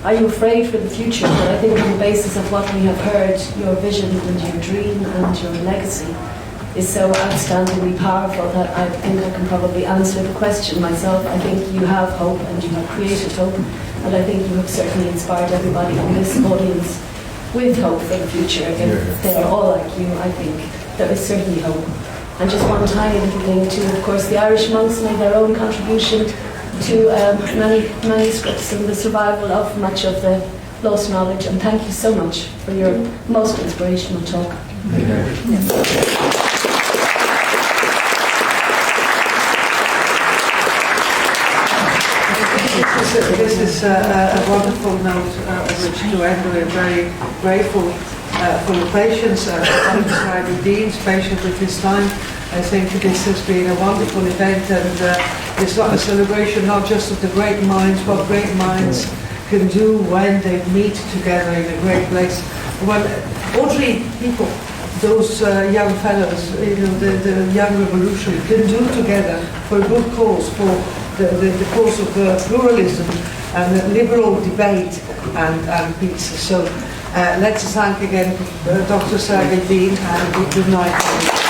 are you afraid for the future? But I think on the basis of what we have heard, your vision and your dream and your legacy is so outstandingly powerful that I think I can probably answer the question myself. I think you have hope and you have created hope, and I think you have certainly inspired everybody in this audience with hope for the future. If they're all like you, I think there is certainly hope. And just one tiny little thing too, of course, the Irish monks made their own contribution to many manuscripts and the survival of much of the lost knowledge. And thank you so much for your most inspirational talk. This is a wonderful note on which to end. We're very grateful for your patience, alongside the Dean's patience with his time. I think this has been a wonderful event, and it's not a celebration not just of the great minds, what great minds can do when they meet together in a great place. When ordinary people, those young fellows, the young revolution, can do together for a good cause, for the cause of pluralism and liberal debate and peace. So let's thank again Dr. Serageldin, and good night.